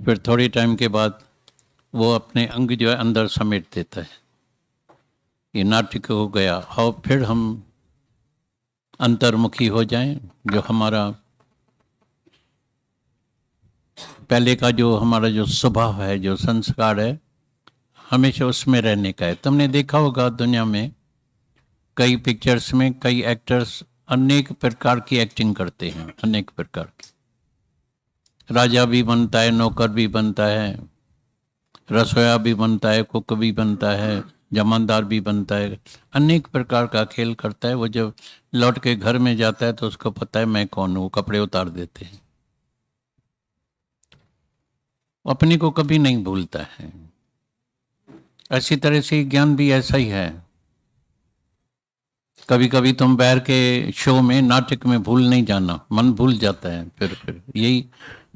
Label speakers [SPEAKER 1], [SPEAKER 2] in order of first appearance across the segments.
[SPEAKER 1] फिर थोड़ी टाइम के बाद वो अपने अंग जो है अंदर समेट देता है। ये नाटक हो गया। और फिर हम अंतर्मुखी हो जाएं, जो हमारा पहले का जो हमारा जो स्वभाव है, जो संस्कार है, हमेशा उसमें रहने का है। तुमने देखा होगा दुनिया में कई पिक्चर्स में कई एक्टर्स अनेक प्रकार की एक्टिंग करते हैं, अनेक प्रकार की। राजा भी बनता है, नौकर भी बनता है, रसोया भी बनता है, कुक भी बनता है, जमानदार भी बनता है, अनेक प्रकार का खेल करता है। वो जब लौट के घर में जाता है तो उसको पता है मैं कौन हूँ, कपड़े उतार देते हैं। अपने को कभी नहीं भूलता है। ऐसी तरह से ज्ञान भी ऐसा ही है। कभी कभी तुम बैर के शो में, नाटक में भूल नहीं जाना, मन भूल जाता है। फिर यही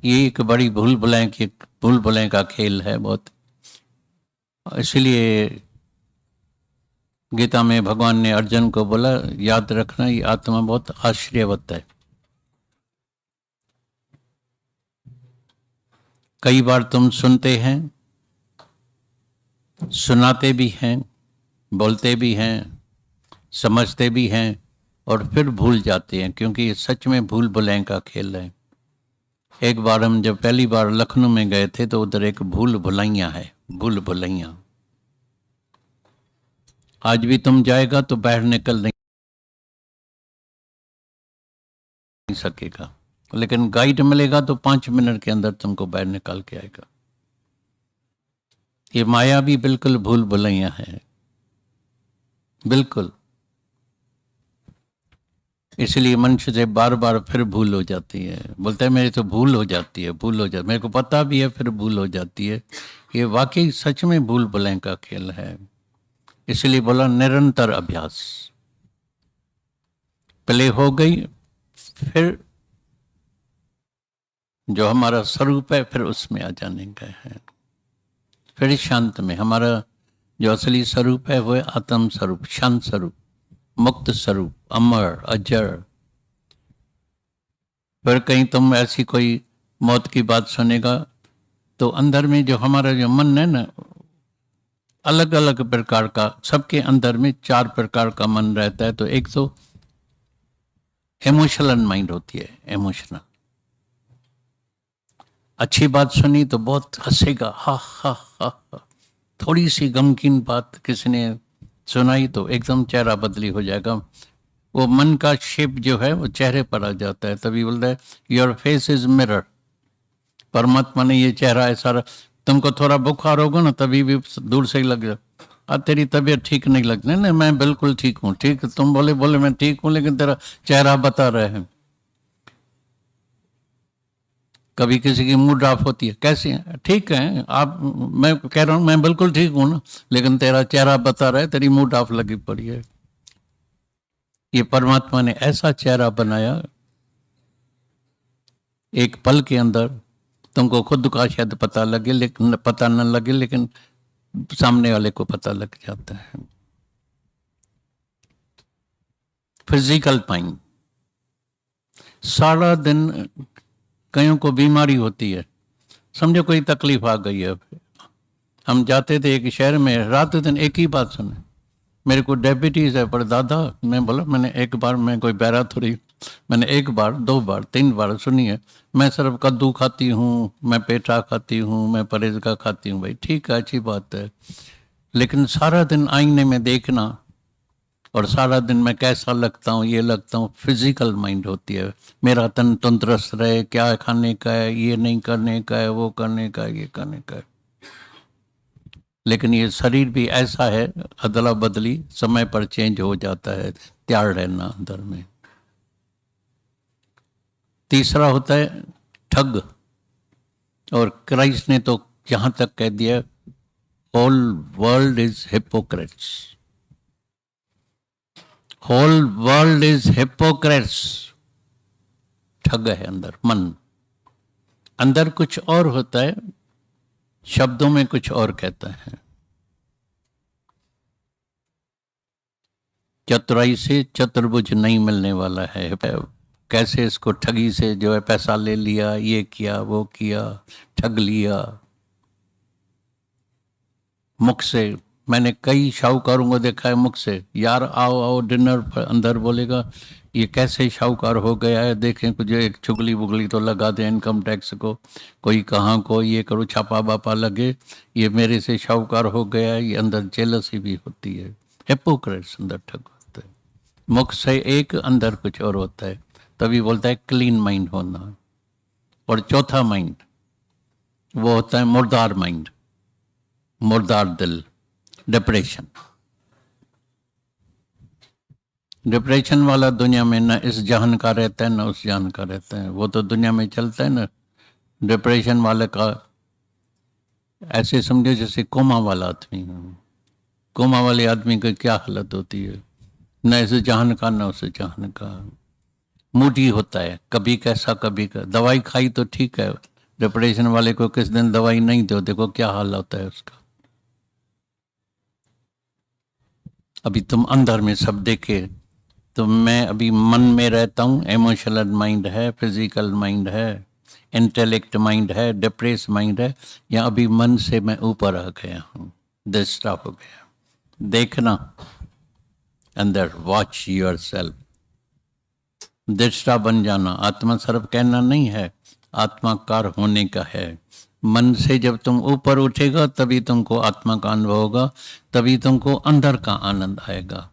[SPEAKER 1] एक बड़ी भूल भुलैं का खेल है बहुत। इसलिए गीता में भगवान ने अर्जुन को बोला, याद रखना ये आत्मा बहुत आश्चर्यवत है। कई बार तुम सुनते हैं, सुनाते भी हैं, बोलते भी हैं, समझते भी हैं, और फिर भूल जाते हैं, क्योंकि ये सच में भूल भुलैं का खेल है। एक बार हम जब पहली बार लखनऊ में गए थे तो उधर एक भूल भुलैया है, भूल भुलैया। आज भी तुम जाएगा तो बाहर निकल नहीं सकेगा, लेकिन गाइड मिलेगा तो 5 मिनट के अंदर तुमको बाहर निकाल के आएगा। ये माया भी बिल्कुल भूल भुलैया है, बिल्कुल। इसलिए मनुष्य से बार बार फिर भूल हो जाती है। बोलता है मेरी तो भूल हो जाती है, भूल हो जाती, मेरे को पता भी है फिर भूल हो जाती है। ये वाकई सच में भूल भुलैं का खेल है। इसलिए बोला निरंतर अभ्यास। पहले हो गई, फिर जो हमारा स्वरूप है फिर उसमें आ जाने का है। फिर शांत में हमारा जो असली स्वरूप है वो है आत्म स्वरूप, शांत स्वरूप, मुक्त स्वरूप, अमर अजर। फिर कहीं तुम ऐसी कोई मौत की बात सुनेगा तो अंदर में जो हमारा जो मन है ना, अलग अलग प्रकार का, सबके अंदर में 4 प्रकार का मन रहता है। तो एक तो इमोशनल माइंड होती है, इमोशनल। अच्छी बात सुनी तो बहुत हंसेगा, हा हा हा हा। थोड़ी सी गमकीन बात किसी ने सुनाई तो एकदम चेहरा बदली हो जाएगा। वो मन का शेप जो है वो चेहरे पर आ जाता है। तभी बोलता है योर फेस इज मिरर। परमात्मा ने ये चेहरा ऐसा, तुमको थोड़ा बुखार होगा ना तभी भी दूर से ही लग जाए तेरी तबीयत ठीक नहीं लगती। नहीं मैं बिल्कुल ठीक हूँ। ठीक, तुम बोले बोले मैं ठीक हूँ, लेकिन तेरा चेहरा बता रहे हैं। कभी किसी की मूड ऑफ होती है, कैसे है, ठीक है आप, मैं कह रहा हूँ मैं बिल्कुल ठीक हूँ ना, लेकिन तेरा चेहरा बता रहा है तेरी मूड ऑफ लगी पड़ी है। ये परमात्मा ने ऐसा चेहरा बनाया एक पल के अंदर, तुमको खुद का शायद पता लगे लेकिन पता न लगे, लेकिन सामने वाले को पता लग जाता है। फिजिकल माइंड, सारा दिन कईयों को बीमारी होती है। समझो कोई तकलीफ आ गई है। हम जाते थे एक शहर में, रात दिन एक ही बात सुने, मेरे को डायबिटीज है। पर दादा, मैं बोला मैंने एक बार, मैं कोई बैरा थोड़ी, मैंने 1 बार 2 बार 3 बार सुनी है। मैं सिर्फ कद्दू खाती हूँ, मैं पेठा खाती हूँ, मैं परहेज का खाती हूँ। भाई ठीक है, अच्छी बात है, लेकिन सारा दिन आईने में देखना और सारा दिन मैं कैसा लगता हूँ, ये लगता हूँ, फिजिकल माइंड होती है। मेरा तन तंदुरुस्त रहे, क्या खाने का है, ये नहीं करने का है, वो करने का है, ये करने का है। लेकिन ये शरीर भी ऐसा है, अदला बदली समय पर चेंज हो जाता है, तैयार रहना अंदर में। तीसरा होता है ठग। और क्राइस्ट ने तो यहां तक कह दिया, whole world is hypocrites, whole world is hypocrites. ठग है अंदर मन, अंदर कुछ और होता है, शब्दों में कुछ और कहता है। चतुराई से चतुर्भुज नहीं मिलने वाला है। कैसे इसको ठगी से जो है पैसा ले लिया, ये किया वो किया, ठग लिया। मुख से मैंने कई शाहूकारों को देखा है, मुख से यार आओ आओ डिनर पर, अंदर बोलेगा ये कैसे शाहूकार हो गया है, देखें कुछ एक चुगली बुगली तो लगा दे इनकम टैक्स को, कोई कहाँ को ये करो, छापा बापा लगे, ये मेरे से शाहूकार हो गया है। ये अंदर जेलसी भी होती है, हिपोक्रेट्स अंदर ठग होते हैं। मुख से एक, अंदर कुछ और होता है। तभी बोलता है क्लीन माइंड होना। और चौथा माइंड वो होता है मुर्दार माइंड, मुर्दार दिल, डिप्रेशन। डिप्रेशन वाला दुनिया में न इस जहान का रहता है न उस जहान का रहता है। वो तो दुनिया में चलता है ना, डिप्रेशन वाले का ऐसे समझो जैसे कोमा वाला आदमी। कोमा वाले आदमी की क्या हालत होती है, न इस जहान का न उस जहान का। मूडी होता है, कभी कैसा कभी का। दवाई खाई तो ठीक है, डिप्रेशन वाले को किस दिन दवाई नहीं दो, देखो क्या हाल होता है उसका। अभी तुम अंदर में सब देखे तो मैं अभी मन में रहता हूँ, इमोशनल माइंड है, फिजिकल माइंड है, इंटेलेक्ट माइंड है, डिप्रेस माइंड है, या अभी मन से मैं ऊपर आ गया हूँ, दृष्टा हो गया। देखना अंदर, वॉच योर सेल्फ, दृष्टा बन जाना। आत्मा सर्व कहना नहीं है, आत्माकार होने का है। मन से जब तुम ऊपर उठेगा तभी तुमको आत्मा का अनुभव होगा, तभी तुमको अंदर का आनंद आएगा।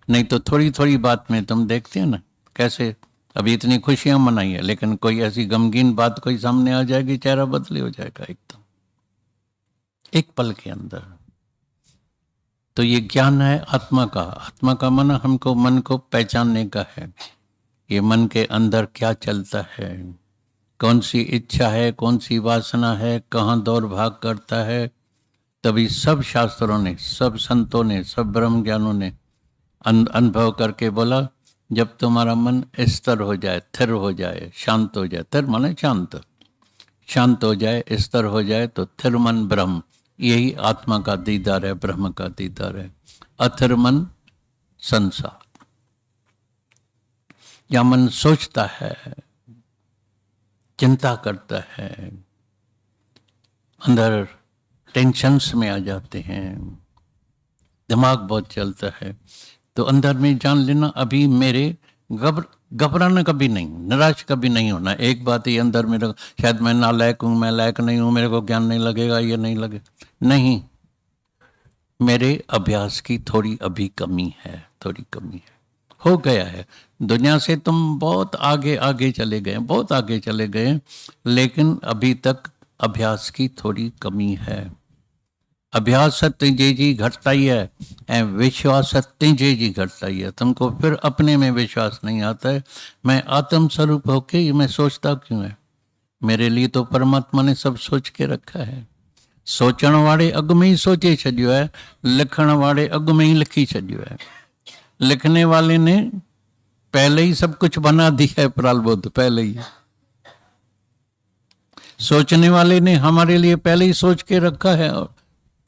[SPEAKER 1] नहीं तो थोड़ी थोड़ी बात में तुम देखते हो ना कैसे अभी इतनी खुशियां मनाई है, लेकिन कोई ऐसी गमगीन बात कोई सामने आ जाएगी, चेहरा बदले हो जाएगा एकदम, एक पल के अंदर। तो ये ज्ञान है आत्मा का। आत्मा का मन हमको, मन को पहचानने का है। ये मन के अंदर क्या चलता है, कौन सी इच्छा है, कौन सी वासना है, कहाँ दौड़ भाग करता है। तभी सब शास्त्रों ने, सब संतों ने, सब ब्रह्म ज्ञानों ने अनुभव करके बोला, जब तुम्हारा मन स्थिर हो जाए, थिर हो जाए, शांत हो जाए, थिर माने शांत, शांत हो जाए, स्थिर हो जाए, तो थिर मन ब्रह्म, यही आत्मा का दीदार है, ब्रह्म का दीदार है। अथिर मन संसार। या मन सोचता है, चिंता करता है, अंदर टेंशन्स में आ जाते हैं, दिमाग बहुत चलता है, तो अंदर में जान लेना अभी मेरे घबराना कभी नहीं, निराश कभी नहीं होना। एक बात ही अंदर में शायद मैं नालायक हूँ, मैं लायक नहीं हूँ, मेरे को ज्ञान नहीं लगेगा, ये नहीं लगे, नहीं, मेरे अभ्यास की थोड़ी अभी कमी है, थोड़ी कमी है, हो गया है। दुनिया से तुम बहुत आगे आगे चले गए, बहुत आगे चले गए, लेकिन अभी तक अभ्यास की थोड़ी कमी है। अभ्यास तेजे जी घटता ही है, ऐं विश्वास तेजे जी घटता ही है। तुमको फिर अपने में विश्वास नहीं आता है, मैं आत्म स्वरूप होके ये मैं सोचता क्यों है। मेरे लिए तो परमात्मा ने सब सोच के रखा है। सोचण वाले अग में ही सोचे छॾियो है, लिखण वाले अग में ही लिखी छॾियो है। लिखने वाले ने पहले ही सब कुछ बना दिया है, प्रालबोध पहले ही। सोचने वाले ने हमारे लिए पहले ही सोच के रखा है। और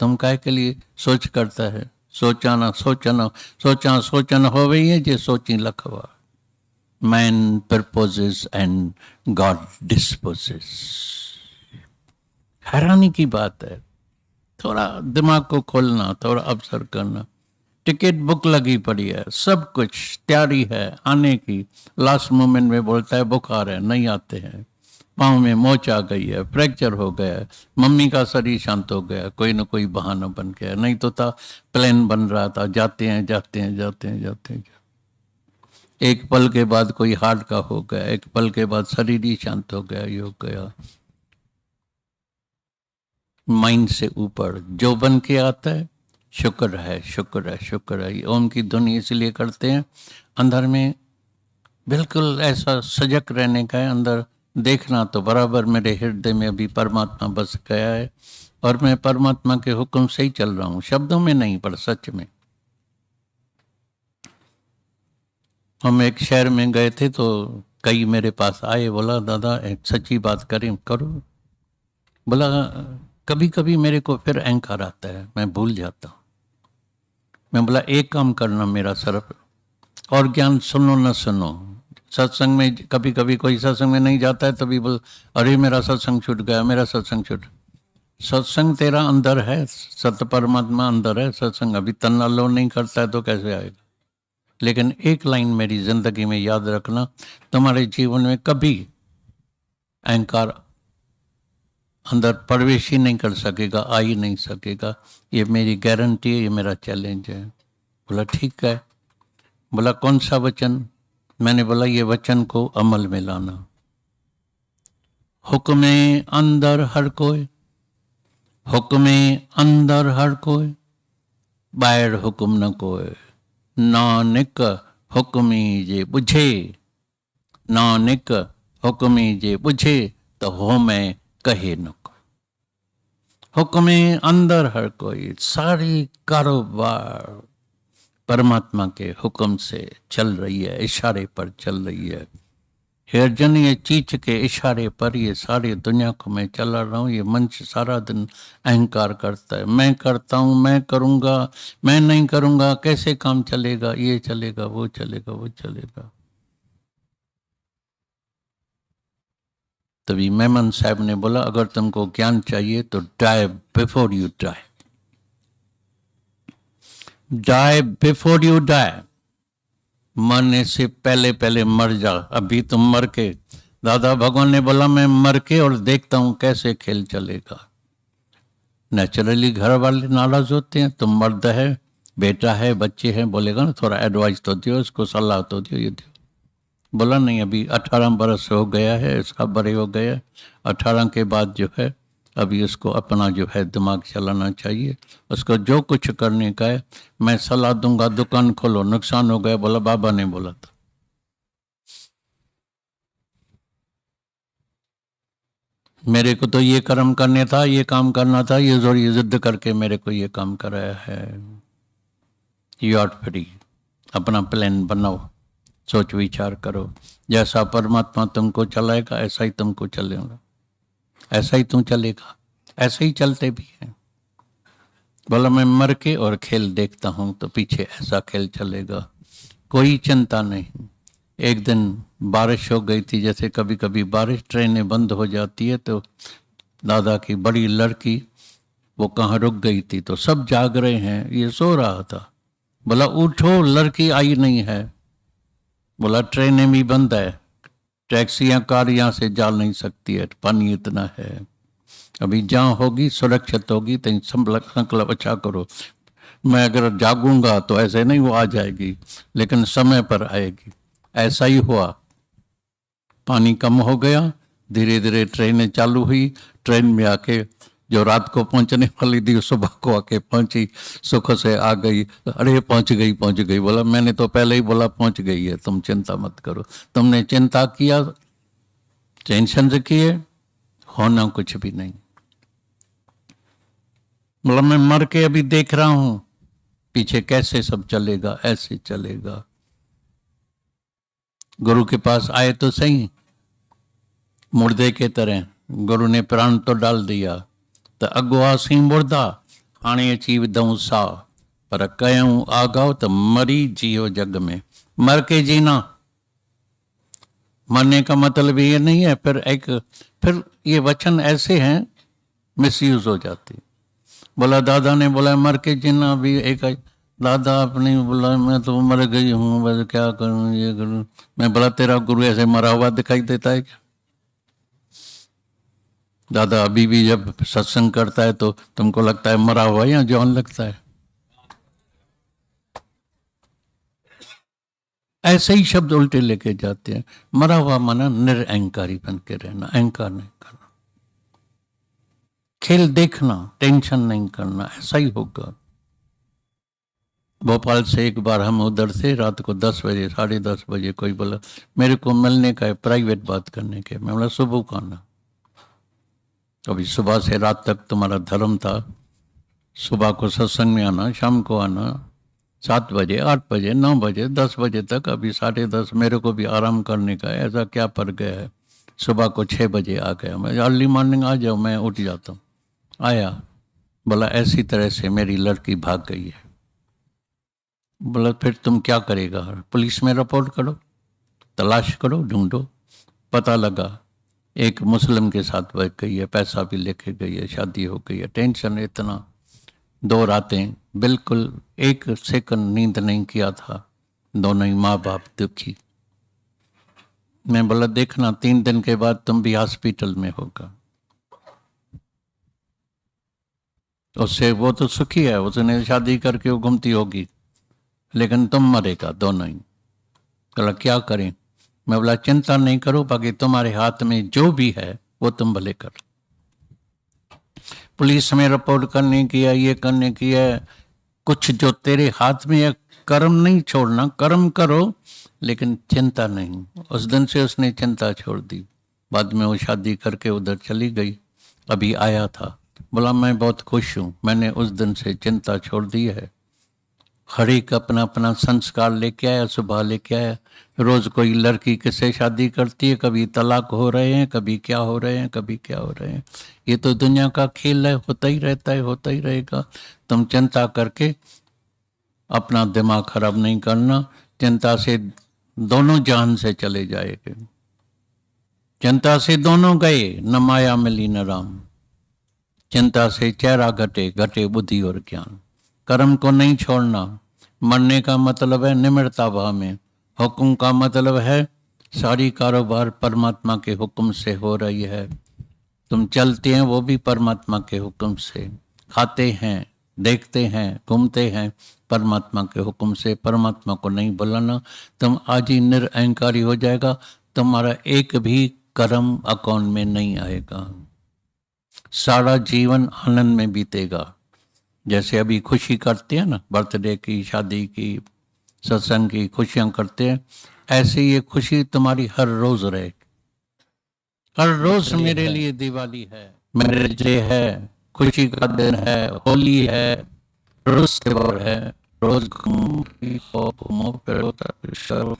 [SPEAKER 1] तुम काहे के लिए सोच करता है, सोचाना सोचना, सोचा सोचन हो गई है जे सोची लखवा। Man proposes and God disposes. हैरानी की बात है, थोड़ा दिमाग को खोलना, थोड़ा अवसर करना। टिकट बुक लगी पड़ी है, सब कुछ तैयारी है आने की, लास्ट मोमेंट में बोलता है बुखार है, नहीं आते हैं, पाँव में मोच आ गई है, फ्रैक्चर हो गया है, मम्मी का शरीर शांत हो गया, कोई ना कोई बहाना बन गया, नहीं तो था प्लान बन रहा था, जाते हैं जाते हैं जाते हैं जाते हैं। एक पल के बाद कोई हार्ट का हो गया, एक पल के बाद शरीर ही शांत हो गया, ये हो गया। माइंड से ऊपर जो बन के आता है, शुक्र है शुक्र है शुक्र है। ओम की धुन इसलिए करते हैं, अंदर में बिल्कुल ऐसा सजग रहने का है। अंदर देखना तो बराबर मेरे हृदय में अभी परमात्मा बस गया है, और मैं परमात्मा के हुक्म से ही चल रहा हूँ, शब्दों में नहीं पर सच में। हम एक शहर में गए थे तो कई मेरे पास आए, बोला दादा एक सच्ची बात करें करो। बोला कभी कभी मेरे को फिर अहंकार आता है, मैं भूल जाता हूँ। मैं बोला एक काम करना मेरा सरफ, और ज्ञान सुनो न सुनो, सत्संग में कभी कभी कोई सत्संग में नहीं जाता है, तभी बोल अरे मेरा सत्संग छूट गया, मेरा सत्संग छूट। सत्संग तेरा अंदर है, सत्य परमात्मा अंदर है। सत्संग अभी तन्ना लो नहीं करता है तो कैसे आएगा। लेकिन एक लाइन मेरी जिंदगी में याद रखना, तुम्हारे जीवन में कभी अहंकार अंदर प्रवेश ही नहीं कर सकेगा, आ ही नहीं सकेगा। ये मेरी गारंटी है, ये मेरा चैलेंज है। बोला ठीक है। बोला कौन सा वचन? मैंने बोला ये वचन को अमल में लाना। हुक्म अंदर हर कोई, हुक्म अंदर हर कोई, बाहर हुक्म न कोई। नानक हुक्मी जे बुझे, नानक हुक्मी जे बुझे, तो हो मैं कहे न को। हुक्म अंदर हर कोई, सारी कारोबार परमात्मा के हुक्म से चल रही है, इशारे पर चल रही है। हे अर्जुन, ये चीच के इशारे पर ये सारी दुनिया को मैं चला रहा हूँ। ये मंच सारा दिन अहंकार करता है, मैं करता हूँ, मैं करूँगा, मैं नहीं करूँगा कैसे काम चलेगा, ये चलेगा, वो चलेगा, वो चलेगा। तभी मेमन साहब ने बोला अगर तुमको ज्ञान चाहिए तो die before you die, die before you die. मरने से पहले पहले मर जा, अभी तुम मर के। दादा भगवान ने बोला मैं मर के और देखता हूं कैसे खेल चलेगा। नेचुरली घर वाले नाराज होते हैं, तुम मर्द है, बेटा है, बच्चे हैं, बोलेगा ना थोड़ा एडवाइस तो दियो, इसको सलाह तो दियो, ये दियो। बोला नहीं, अभी 18 बरस हो गया है, इसका बड़े हो गया, 18 के बाद जो है अभी उसको अपना जो है दिमाग चलाना चाहिए, उसको जो कुछ करने का है मैं सलाह दूंगा, दुकान खोलो, नुकसान हो गया। बोला बाबा ने बोला था। मेरे को तो ये कर्म करने था, ये काम करना था, ये जोर जिद करके मेरे को ये काम कराया है। यू आर फ्री, अपना प्लान बनाओ, सोच विचार करो, जैसा परमात्मा तुमको चलाएगा ऐसा ही तुमको चलेगा, ऐसा ही तुम चलेगा, ऐसे ही चलते भी हैं। बोला मैं मर के और खेल देखता हूं तो पीछे ऐसा खेल चलेगा, कोई चिंता नहीं। एक दिन बारिश हो गई थी, जैसे कभी कभी बारिश, ट्रेनें बंद हो जाती है, तो दादा की बड़ी लड़की वो कहाँ रुक गई थी, तो सब जाग रहे हैं, ये सो रहा था। बोला उठो, लड़की आई नहीं है। बोला ट्रेनें भी बंद है, टैक्सियां कार यहाँ से जा नहीं सकती है, पानी इतना है, अभी जहाँ होगी सुरक्षित होगी तो संकल्प अच्छा करो। मैं अगर जागूंगा तो ऐसे नहीं वो आ जाएगी, लेकिन समय पर आएगी। ऐसा ही हुआ, पानी कम हो गया, धीरे धीरे ट्रेनें चालू हुई। ट्रेन में आके जो रात को पहुंचने वाली थी सुबह को आके पहुंची, सुख से आ गई। अरे पहुंच गई, पहुंच गई। बोला मैंने तो पहले ही बोला पहुंच गई है, तुम चिंता मत करो। तुमने चिंता किया, टेंशन से किए, होना कुछ भी नहीं। बोला मैं मर के अभी देख रहा हूं पीछे कैसे सब चलेगा, ऐसे चलेगा। गुरु के पास आए तो सही, मुर्दे के तरह गुरु ने प्राण तो डाल दिया, तो अगुआ सी मुर्दा हाणे अची विधऊं सा, पर कयूं आगाव तो मरी जियो जग में। मर के जीना, मरने का मतलब ये नहीं है। फिर ये वचन ऐसे हैं मिसयूज हो जाती। बोला दादा ने बोला मर के जीना भी एक, दादा अपने बोला मैं तो मर गई हूँ, बस क्या करूँ, ये करूँ। मैं बोला तेरा गुरु ऐसे मरा हुआ दिखाई देता है क्या? दादा अभी भी जब सत्संग करता है तो तुमको लगता है मरा हुआ या जौन लगता है? ऐसे ही शब्द उल्टे लेके जाते हैं। मरा हुआ माना निरअहंकारी बन के रहना, अहंकार नहीं करना, खेल देखना, टेंशन नहीं करना, ऐसा ही होगा। भोपाल से एक बार हम उधर से रात को 10 बजे, 10:30 बजे कोई बोला मेरे को मिलने का है, प्राइवेट बात करने के। मैं बोला सुबह को आना, अभी सुबह से रात तक तुम्हारा धर्म था, सुबह को सत्संग में आना, शाम को आना, 7 बजे, 8 बजे, 9 बजे, 10 बजे तक, अभी 10:30 मेरे को भी आराम करने का है, ऐसा क्या पर गया है। सुबह को 6 बजे आ गया मैं, अर्ली मॉर्निंग आ जाओ, मैं उठ जाता हूँ। आया, बोला ऐसी तरह से मेरी लड़की भाग गई है। बोला फिर तुम क्या करेगा? पुलिस में रिपोर्ट करो। तलाश करो, ढूंढो। पता लगा एक मुस्लिम के साथ बैठ गई है, पैसा भी लेके गई है, शादी हो गई है। टेंशन इतना, 2 रातें बिल्कुल 1 सेकंड नींद नहीं किया था, दोनों ही माँ बाप दुखी। मैं बोला देखना 3 दिन के बाद तुम भी हॉस्पिटल में होगा। उससे वो तो सुखी है, उसने शादी करके वो घूमती होगी, लेकिन तुम मरेगा दोनों ही। बोला क्या करें? मैं बोला चिंता नहीं करो, बाकी तुम्हारे हाथ में जो भी है वो तुम भले कर। पुलिस में रिपोर्ट करने की है, ये करने की है, कुछ जो तेरे हाथ में है, कर्म नहीं छोड़ना, कर्म करो लेकिन चिंता नहीं। उस दिन से उसने चिंता छोड़ दी। बाद में वो शादी करके उधर चली गई। अभी आया था, बोला मैं बहुत खुश हूँ, मैंने उस दिन से चिंता छोड़ दी है। हर एक अपना अपना संस्कार लेके आया, सुबह लेके आया। रोज कोई लड़की किससे शादी करती है, कभी तलाक हो रहे हैं, कभी क्या हो रहे हैं, कभी क्या हो रहे हैं। ये तो दुनिया का खेल है, होता ही रहता है, होता ही रहेगा। तुम चिंता करके अपना दिमाग खराब नहीं करना। चिंता से दोनों जान से चले जाएंगे। चिंता से दोनों गए, न माया मिली न राम। चिंता से चेहरा घटे, घटे बुद्धि और ज्ञान। कर्म को नहीं छोड़ना। मरने का मतलब है निम्रता भाव में। हुक्म का मतलब है सारी कारोबार परमात्मा के हुक्म से हो रही है। तुम चलते हैं वो भी परमात्मा के हुक्म से, खाते हैं, देखते हैं, घूमते हैं परमात्मा के हुक्म से। परमात्मा को नहीं बुलाना, तुम आज ही निरअहंकारी हो जाएगा। तुम्हारा एक भी कर्म अकाउंट में नहीं आएगा। सारा जीवन आनंद में बीतेगा। जैसे अभी खुशी करते हैं ना, बर्थडे की, शादी की, सत्संग की खुशियां करते हैं, ऐसे ये खुशी तुम्हारी हर रोज रहेगी। हर रोज मेरे लिए दिवाली है, मेरे लिए है, खुशी का दिन है, होली है, रोज त्योहार है। रोज घूमो फिरो,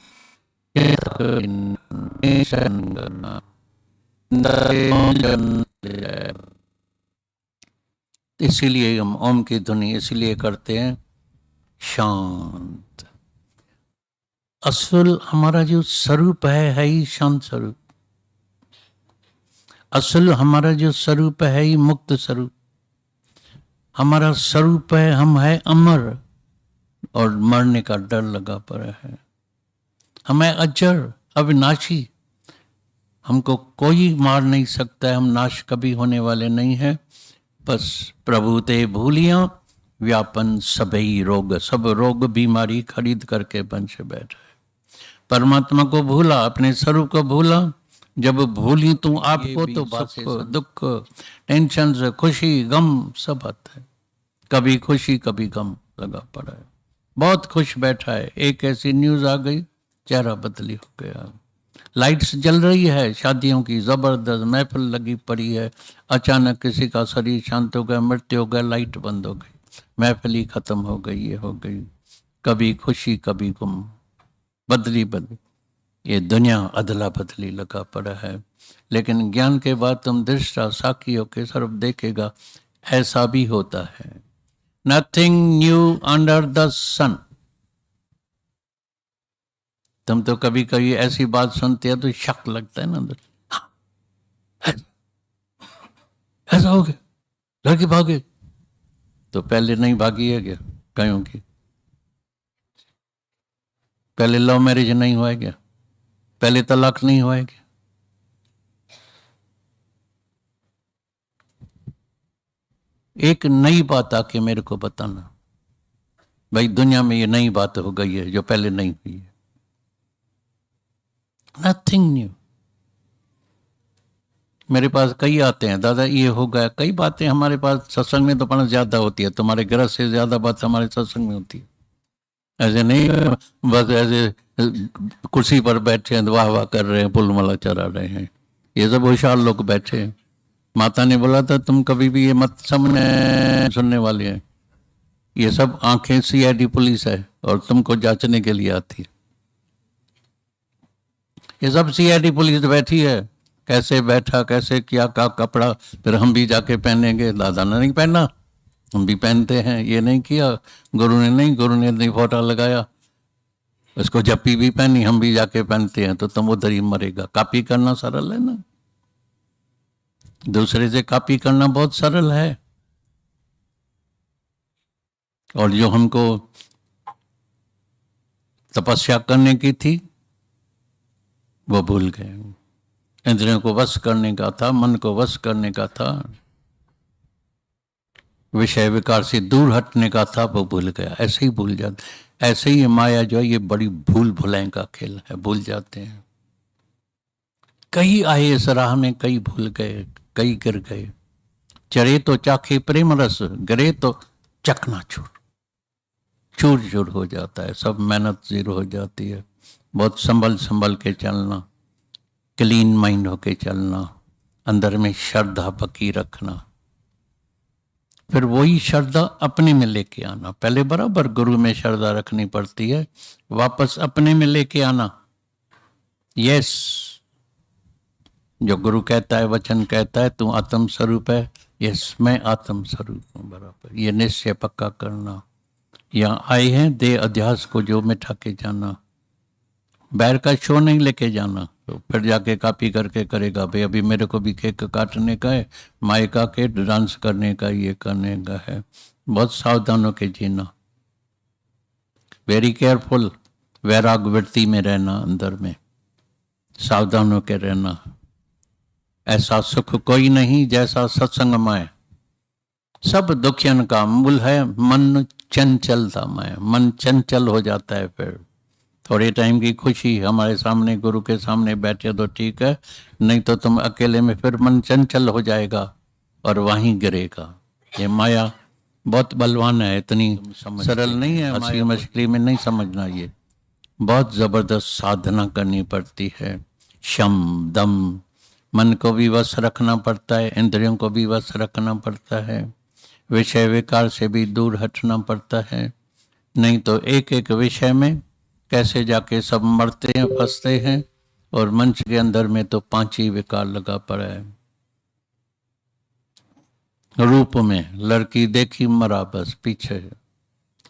[SPEAKER 1] इसीलिए हम ओम की ध्वनि इसलिए करते हैं, शांत। असल हमारा जो स्वरूप है ही शांत स्वरूप। असल हमारा जो स्वरूप है ही मुक्त स्वरूप। हमारा स्वरूप है, हम है अमर, और मरने का डर लगा पड़ा है। हम है अजर, अविनाशी, हमको कोई मार नहीं सकता है, हम नाश कभी होने वाले नहीं है। बस प्रभु ते भूलिया व्यापन सबई रोग, सब रोग बीमारी खरीद करके बन से बैठा है। परमात्मा को भूला, अपने स्वरूप को भूला। जब भूली तू आपको तो सुख दुख, टेंशन से खुशी गम सब आता है। कभी खुशी कभी गम लगा पड़ा है। बहुत खुश बैठा है, एक ऐसी न्यूज आ गई, चेहरा बदली हो गया। लाइट्स जल रही है, शादियों की जबरदस्त महफिल लगी पड़ी है, अचानक किसी का शरीर शांत हो गया, मृत्यु हो गया, लाइट बंद हो गई, महफिल ही खत्म हो गई, ये हो गई। कभी खुशी कभी गम, बदली बदली, ये दुनिया अदला बदली लगा पड़ा है। लेकिन ज्ञान के बाद तुम दृष्टा साक्षी होकर सर्व देखेगा, ऐसा भी होता है। नथिंग न्यू अंडर द सन। तुम तो कभी कभी ऐसी बात सुनते हो तो शक लगता है ना अंदर, ऐसा हो गया, लड़की भागे, तो पहले नहीं भागी है क्या कहीं की? पहले लव मैरिज नहीं हुआ है क्या? पहले तलाक नहीं हुआ है क्या? एक नई बात आके मेरे को बताना, भाई दुनिया में ये नई बात हो गई है जो पहले नहीं हुई है। Nothing new. मेरे पास कई आते हैं, दादा ये हो गया, कई बातें हमारे पास सत्संग में तो पढ़ना ज्यादा होती है, तुम्हारे घर से ज्यादा बात हमारे सत्संग में होती है। ऐसे नहीं बस ऐसे कुर्सी पर बैठे हैं, वाह वाह कर रहे हैं, पुलमला चढ़ा रहे हैं, ये सब होशियार लोग बैठे हैं। माता ने बोला था तुम कभी भी ये मत समझने सुनने वाले हैं, ये सब आंखें सीआईडी पुलिस है और तुमको जांचने के लिए आती है। ये सब सीआईडी पुलिस बैठी है, कैसे बैठा, कैसे किया, का कपड़ा, फिर हम भी जाके पहनेंगे। दादा ने नहीं पहना, हम भी पहनते हैं। ये नहीं किया गुरु ने, नहीं गुरु ने नहीं फोटा लगाया, उसको जप्पी भी पहनी, हम भी जाके पहनते हैं, तो तुम उधर ही मरेगा। कॉपी करना सरल है ना, दूसरे से कॉपी करना बहुत सरल है। और जो हमको तपस्या करने की थी वो भूल गए। इंद्रियों को वश करने का था, मन को वश करने का था, विषय विकार से दूर हटने का था, वो भूल गया। ऐसे ही भूल जाते। ऐसे ही माया जो है ये बड़ी भूल भुलाएं का खेल है, भूल जाते हैं। कई आए इस राह में, कई भूल गए, कई गिर गए। चरे तो चाखे प्रेम रस, गिरे तो चकनाचूर, चूर चूर हो जाता है, सब मेहनत जीरो हो जाती है। बहुत संभल संभल के चलना, क्लीन माइंड होके चलना, अंदर में श्रद्धा पकी रखना, फिर वही श्रद्धा अपने में लेके आना। पहले बराबर गुरु में श्रद्धा रखनी पड़ती है, वापस अपने में लेके आना। यस, जो गुरु कहता है, वचन कहता है, तू आत्म स्वरूप है, यस मैं आत्म स्वरूप हूँ, बराबर ये निश्चय पक्का करना। यहाँ आए हैं देह अध्यास को जो मिटा के जाना, बैर का शो नहीं लेके जाना। तो फिर जाके कॉपी करके करेगा, भाई अभी मेरे को भी केक काटने का है, माइका के डांस करने का, ये करने का है। बहुत सावधान होके जीना, वेरी केयरफुल, वैराग वृत्ति में रहना, अंदर में सावधान होके रहना। ऐसा सुख कोई नहीं जैसा सत्संग माय, सब दुखियन का मूल है मन चंचलता माय। मन चंचल हो जाता है, फिर थोड़े टाइम की खुशी, हमारे सामने गुरु के सामने बैठे तो ठीक है, नहीं तो तुम अकेले में फिर मन चंचल हो जाएगा और वहीं गिरेगा। ये माया बहुत बलवान है, इतनी सरल नहीं है, हंसी मछली में नहीं समझना। ये बहुत जबरदस्त साधना करनी पड़ती है। शम दम, मन को भी वश रखना पड़ता है, इंद्रियों को भी वश रखना पड़ता है, विषय विकार से भी दूर हटना पड़ता है। नहीं तो एक एक विषय में कैसे जाके सब मरते हैं, फंसते हैं। और मंच के अंदर में तो 5 ही विकार लगा पड़ा है। रूप में लड़की देखी मरा, बस पीछे।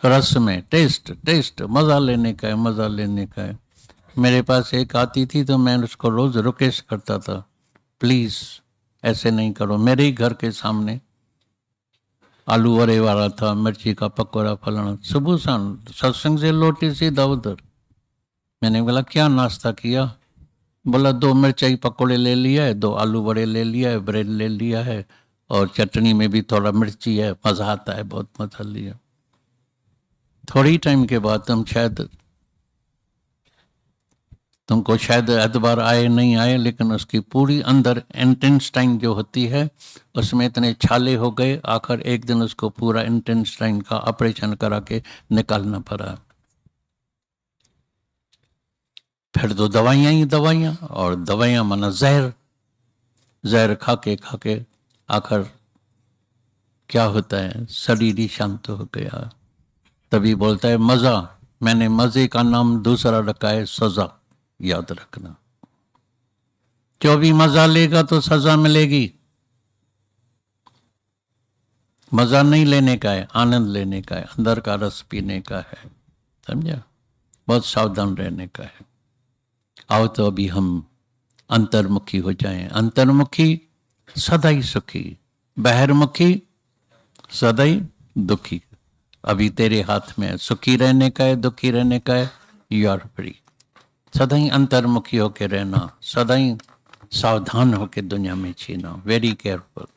[SPEAKER 1] रस में टेस्ट टेस्ट, मजा लेने का है, मजा लेने का है। मेरे पास एक आती थी तो मैं उसको रोज रिक्वेस्ट करता था, प्लीज ऐसे नहीं करो। मेरे ही घर के सामने आलू वड़े वाला था, मिर्ची का पकौड़ा फलाना, सुबह शाम सत्संग से लौटी सीधा उधर। मैंने बोला क्या नाश्ता किया? बोला 2 मिर्चाई पकौड़े ले लिया है, 2 आलू वड़े ले लिया है, ब्रेड ले लिया है, और चटनी में भी थोड़ा मिर्ची है, मजा आता है, बहुत मजा लिया। थोड़ी टाइम के बाद तुमको शायद एतबार आए नहीं आए, लेकिन उसकी पूरी अंदर इंटेंस्टाइन जो होती है उसमें इतने छाले हो गए, आखिर एक दिन उसको पूरा इंटेंस्टाइन का ऑपरेशन करा के निकालना पड़ा। फिर तो दवाइयाँ ही दवाइयाँ, और दवाइयाँ माना जहर। जहर खा के आखिर क्या होता है, शरीर ही शांत हो गया। तभी बोलता है मजा, मैंने मजे का नाम दूसरा रखा है सजा, याद रखना। जो भी मजा लेगा तो सजा मिलेगी। मजा नहीं लेने का है, आनंद लेने का है, अंदर का रस पीने का है, समझा? बहुत सावधान रहने का है। आओ तो अभी हम अंतर्मुखी हो जाएं। अंतर्मुखी सदा ही सुखी, बहिर्मुखी सदा ही दुखी। अभी तेरे हाथ में है, सुखी रहने का है, दुखी रहने का है, यू आर फ्री। सदा ही अंतर्मुखी होके रहना, सदा ही सावधान होके दुनिया में जीना, वेरी केयरफुल।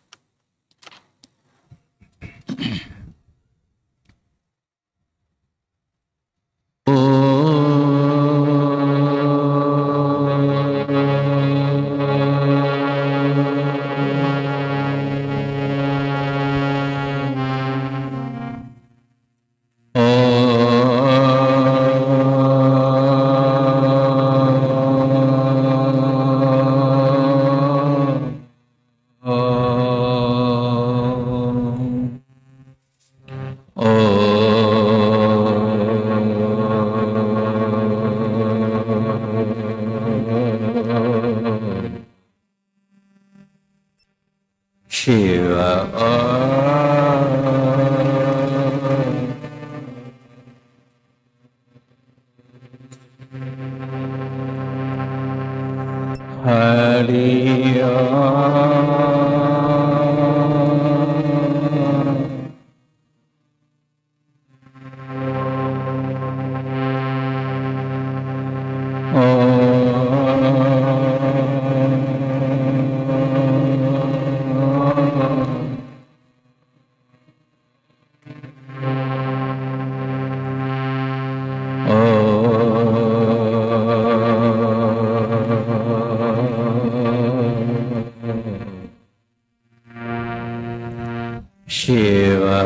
[SPEAKER 1] शिवा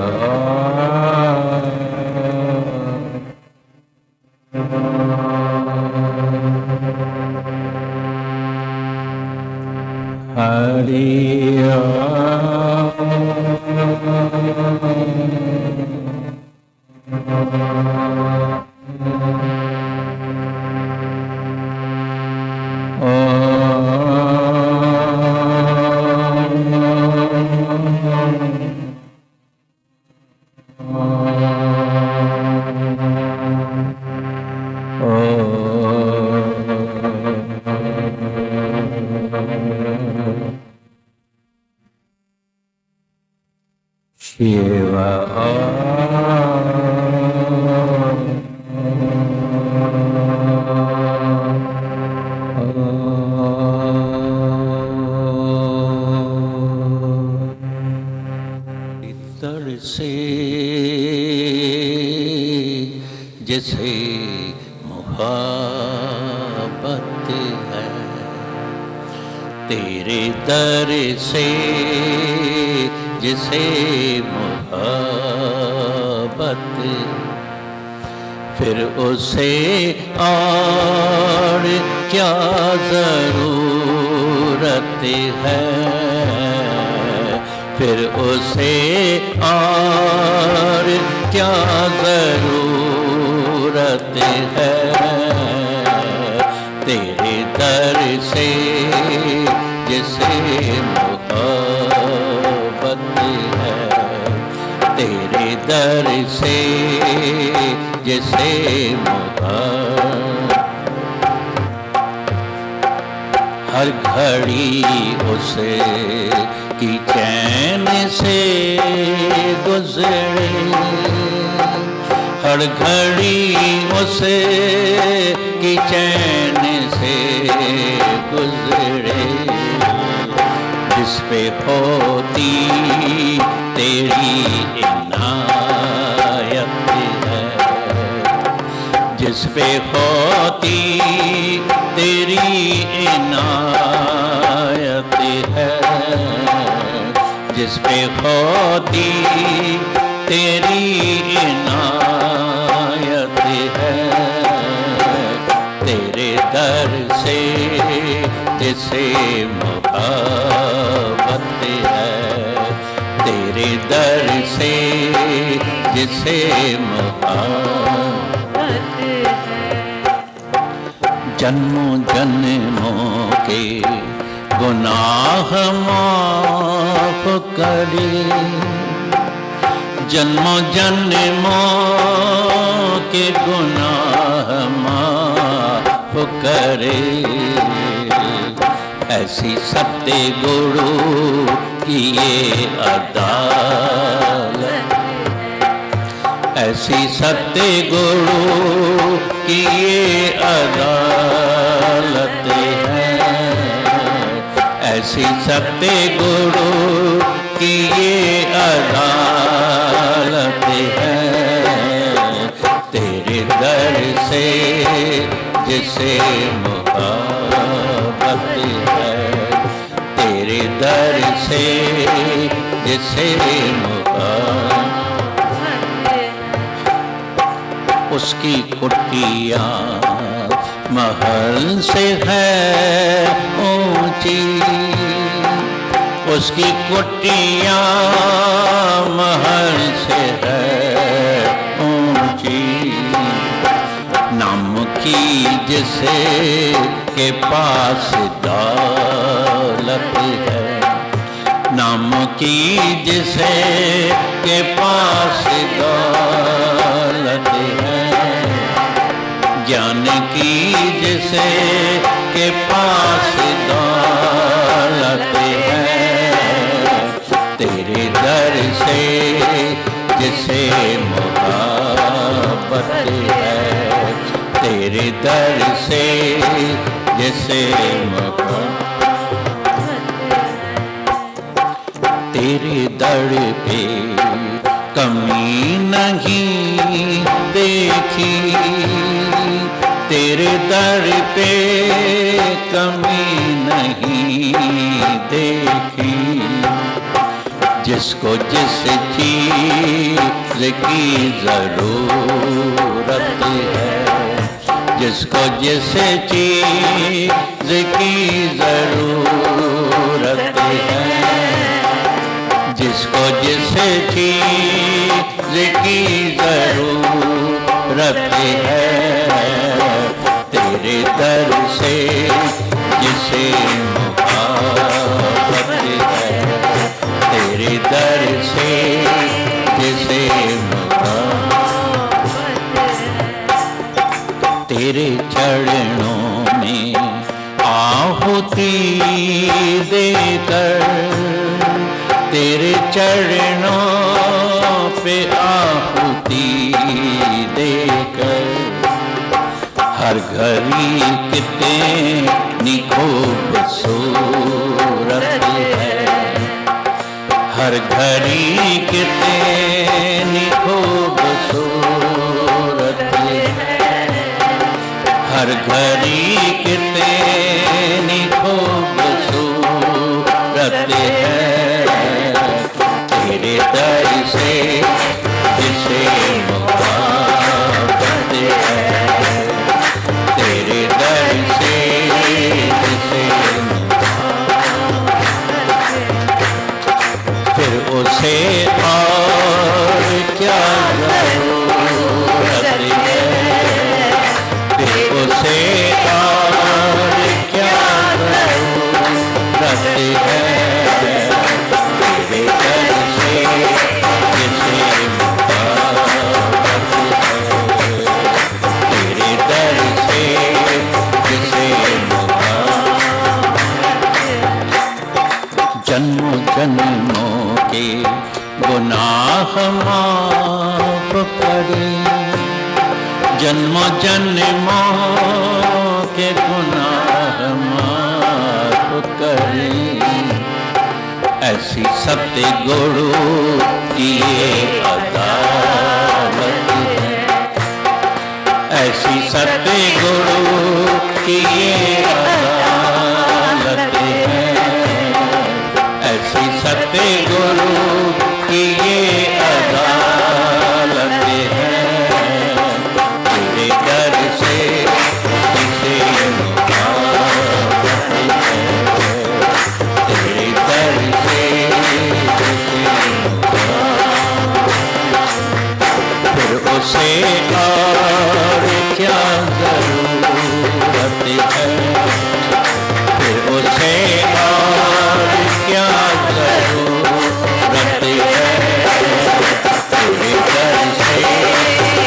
[SPEAKER 1] हरि शिवा इतर से जैसे मोहब्बत है, तेरे दर से जिसे मोहब्बत, फिर उसे और क्या ज़रूरत है, फिर उसे और क्या ज़रूरत है। तेरे दर से जिसे मोहब्बत है, तेरे दर से जिसे मोहब्बत, हर घड़ी उसे की चैन से गुजरे, हर घड़ी उसे की चैन से गुजरे, जिस पे होती तेरी इनायत है, जिस पे होती तेरी इनायत है, जिस पे होती तेरी इनायत है। तेरे दर से जिसे मोहब्बत है, तेरे दर से जिसे मोहब्बत है, जन्मों जन्मों के गुनाह माफ करे, जन्मों जन्मों के गुनाह माफ करे, ऐसी सत्य गुरु की ये अदालत, ऐसी सत्य गुरु की ये अदालत है, ऐसी सत्य गुरु की ये अदालत है। तेरे दर से जिसे मोहब्बत है, तेरे दर से जिसे मोहब्बत, उसकी कुटिया महल से है ऊंची, उसकी कुटिया महल से है ऊंची, नाम की जिसे के पास दौलत है, नाम की जिसे के पास दौलत है, ज्ञान की जिसे के पास दौलत है। तेरे दर से जिसे मोहब्बत है, तेरे दर से जिसे मोहब्बत, तेरे दर पे कमी नहीं देखी, तेरे दर पे कमी नहीं देखी, जिस जिसको जिस चीज की जरूरत है, जिसको जिस चीज की जरूरत है, जिसको जिस चीज की जरूरत है, तेरे दर से जिसे मुहाबत है, तेरे दर से जिसे मुहाबत है, तेरे चरणों में आहुति देकर, तेरे चरणों पे आहुति देकर, हर घड़ी कितनी खूबसूरत है, हर घड़ी कितनी खूबसूरत है, हर घड़ी कितनी खूबसूरत है, तेरे दर से जिसे मुहाबत है, तेरे दर से जिसे फिर उसे और क्या जरूरत है, फिर उसे और क्या जरूरत है, तेरे दर से जिसे मुहाबत है, तेरे दर से जिसे जन्मों जन्मों के गुनाह माफ करे, जन्मों जन्मों के गुनाह माफ करे, ऐसी सत्य गुरु की ये अदालत है, ऐसी सत्य गुरु की ये अदालत है, ऐसी सत्य गुरु की ये अदालत है, तेरे दर से जिसे मुहाबत है, तेरे दर से जिसे मुहाबत, फिर उसे और क्या जरूरत है, फिर उसे और क्या जरूरत है, तेरे दर से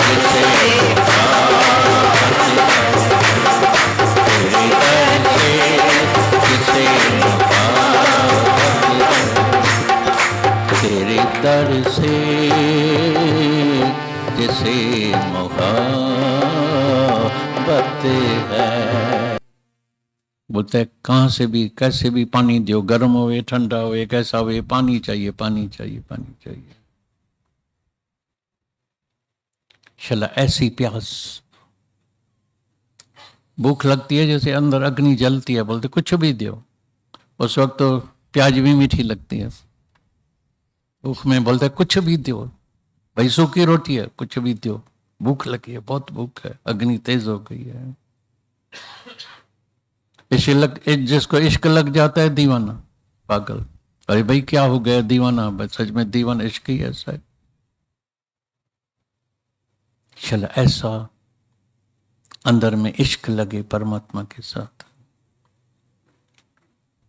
[SPEAKER 1] जिसे मुहाबत है, तेरे दर से जिसे मुहाबत है, तेरे दर से जिसे मुहाबत है। बोलते हैं कहाँ से भी कैसे भी पानी दो, गर्म होवे ठंडा होवे कैसा होवे, पानी चाहिए पानी चाहिए पानी चाहिए। चला ऐसी प्यास, भूख लगती है जैसे अंदर अग्नि जलती है, बोलते कुछ भी दो। उस वक्त तो प्याज भी मीठी लगती है, भूख में बोलते कुछ भी दो, भाई सूखी रोटी है कुछ भी दो, भूख लगी है बहुत भूख है, अग्नि तेज हो गई है। जिसको इश्क लग जाता है दीवाना पागल, अरे भाई क्या हो गया दीवाना, बस सच में दीवाना इश्क ही ऐसा है। चल ऐसा अंदर में इश्क लगे परमात्मा के साथ,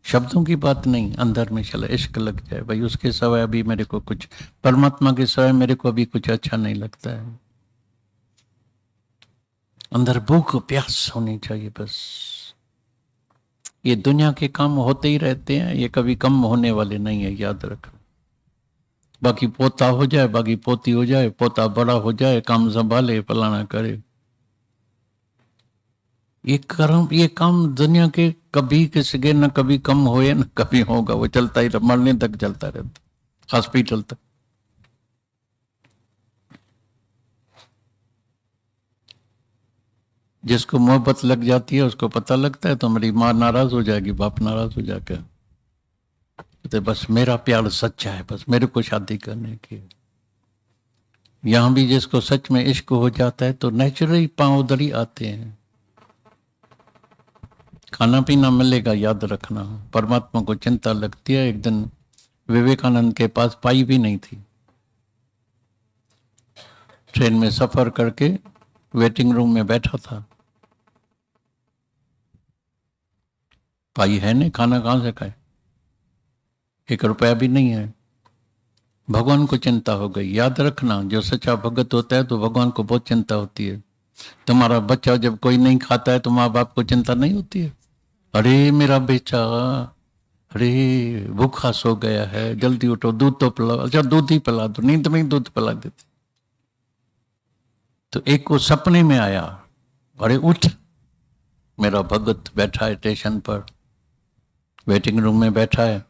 [SPEAKER 1] शब्दों की बात नहीं, अंदर में चला इश्क लग जाए, भाई उसके सिवाय अभी मेरे को कुछ, परमात्मा के सिवाय मेरे को अभी कुछ अच्छा नहीं लगता है। अंदर भूख प्यास होनी चाहिए बस। ये दुनिया के काम होते ही रहते हैं, ये कभी कम होने वाले नहीं है, याद रखना। बाकी पोता हो जाए, बाकी पोती हो जाए, पोता बड़ा हो जाए, काम संभाले, फलाना करे, ये काम दुनिया के कभी किसी के न कभी कम होए न कभी होगा, वो चलता ही मरने तक चलता रहता, हॉस्पिटल तक। जिसको मोहब्बत लग जाती है उसको पता लगता है तो मेरी माँ नाराज हो जाएगी, बाप नाराज हो जाएगा, तो बस मेरा प्यार सच्चा है, बस मेरे को शादी करने की। यहां भी जिसको सच में इश्क हो जाता है तो नेचुरली पांव उधर ही आते हैं। खाना पीना मिलेगा, याद रखना। परमात्मा को चिंता लगती है। एक दिन विवेकानंद के पास पाई भी नहीं थी। ट्रेन में सफर करके वेटिंग रूम में बैठा था, पाई है नहीं, खाना कहां से खाए, 1 रुपया भी नहीं है। भगवान को चिंता हो गई। याद रखना, जो सच्चा भगत होता है तो भगवान को बहुत चिंता होती है। तुम्हारा बच्चा जब कोई नहीं खाता है तो माँ बाप को चिंता नहीं होती है? अरे मेरा बेटा, अरे भूखा सो गया है, जल्दी उठो, दूध तो पिलाओ। अच्छा दूध ही पिला दो, नींद में ही दूध पिला देते। तो एक को सपने में आया, अरे उठ, मेरा भगत बैठा है स्टेशन पर, वेटिंग रूम में बैठा है,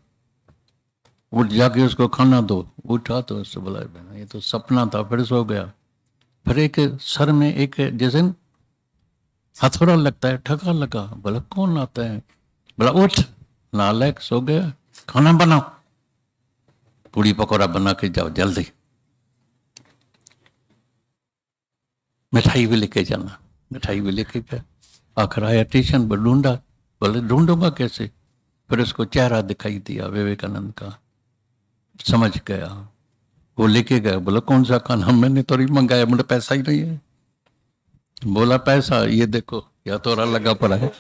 [SPEAKER 1] उठ जाके उसको खाना दो। उठा तो उससे बोला, ये तो सपना था, फिर सो गया। फिर एक सर में एक जैसे हथौड़ा लगता है, ठगा लगा। बोला कौन आता है? बोला उठ, नालायक, सो गया, खाना बनाओ, पूड़ी पकौड़ा बना के जाओ जल्दी, मिठाई भी लेके जाना। मिठाई भी लेके गया। आखिर आया स्टेशन पर, ढूंढा। बोले ढूंढूंगा कैसे? फिर उसको चेहरा दिखाई दिया विवेकानंद का, समझ गया, वो लेके गया। बोला कौन सा खाना? मैंने तो नहीं मंगाया, मुझे पैसा ही नहीं है। बोला पैसा ये देखो, या तो लगा पड़ा है।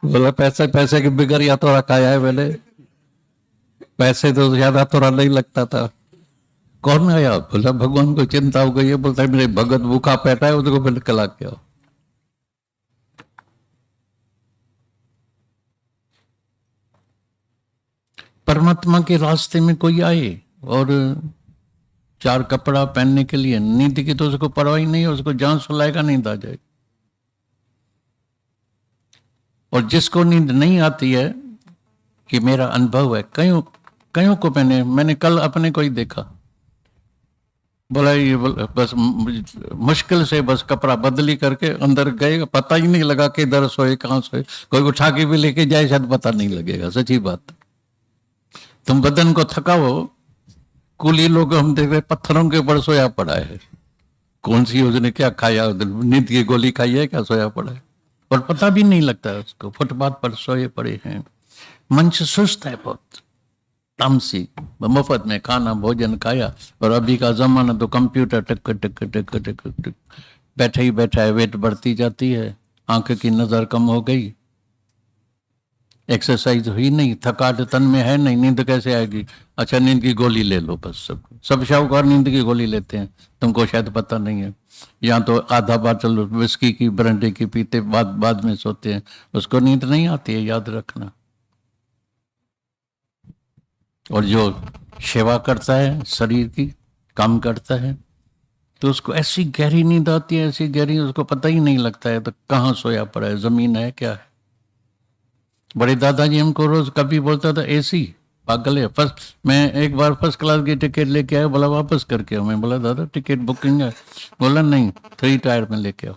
[SPEAKER 1] बोला पैसे, पैसे के बिगर या तो खाया है मैंने, पैसे तो ज्यादा थोड़ा नहीं लगता था। कौन आया? बोला भगवान को चिंता हो गई है, बोलता है मेरे भगत भूखा बैठा है, उसको फिर खिला के आओ। परमात्मा के रास्ते में कोई आए और 4 कपड़ा पहनने के लिए, नींद की तो उसको परवाह ही नहीं है, उसको जहां सुलाएगा नींद आ जाएगी। और जिसको नींद नहीं आती है, कि मेरा अनुभव है, कईयों कईयों को मैंने कल अपने को ही देखा। बोला ये बस मुश्किल से बस कपड़ा बदली करके अंदर गए, पता ही नहीं लगा कि इधर सोए कहाँ सोए। कोई उठा के भी लेके जाए शायद पता नहीं लगेगा। सच्ची बात, तुम बदन को थकाओ। कुली लोग हम देख रहे पत्थरों के ऊपर सोया पड़ा है, कौन सी उसने क्या खाया, नींद की गोली खाई है क्या, सोया पड़ा है और पता भी नहीं लगता है उसको। फुटपाथ पर सोए पड़े हैं। मंच सुस्त है बहुत, तामसी, मुफ्त में खाना भोजन खाया। और अभी का जमाना तो कंप्यूटर टक टक टक टक टक, बैठे ही बैठा है, वेट बढ़ती जाती है, आंख की नजर कम हो गई, एक्सरसाइज हुई नहीं, थकाट तन में है नहीं, नींद कैसे आएगी? अच्छा नींद की गोली ले लो बस। सब शाहूकार नींद की गोली लेते हैं, तुमको शायद पता नहीं है। यहाँ तो आधा बोतल विस्की की ब्रांडी की पीते बाद में सोते हैं, उसको नींद नहीं आती है, याद रखना। और जो सेवा करता है, शरीर की काम करता है, तो उसको ऐसी गहरी नींद आती है, ऐसी गहरी, उसको पता ही नहीं लगता है तो कहाँ सोया पड़ा है, जमीन है क्या है। बड़े दादाजी हमको रोज कभी बोलता था एसी, पागल है। फर्स्ट मैं एक बार फर्स्ट क्लास की टिकट लेके आया, बोला वापस करके आओ। मैं बोला दादा टिकट बुकिंग है। बोला नहीं, 3 टायर में लेके आओ।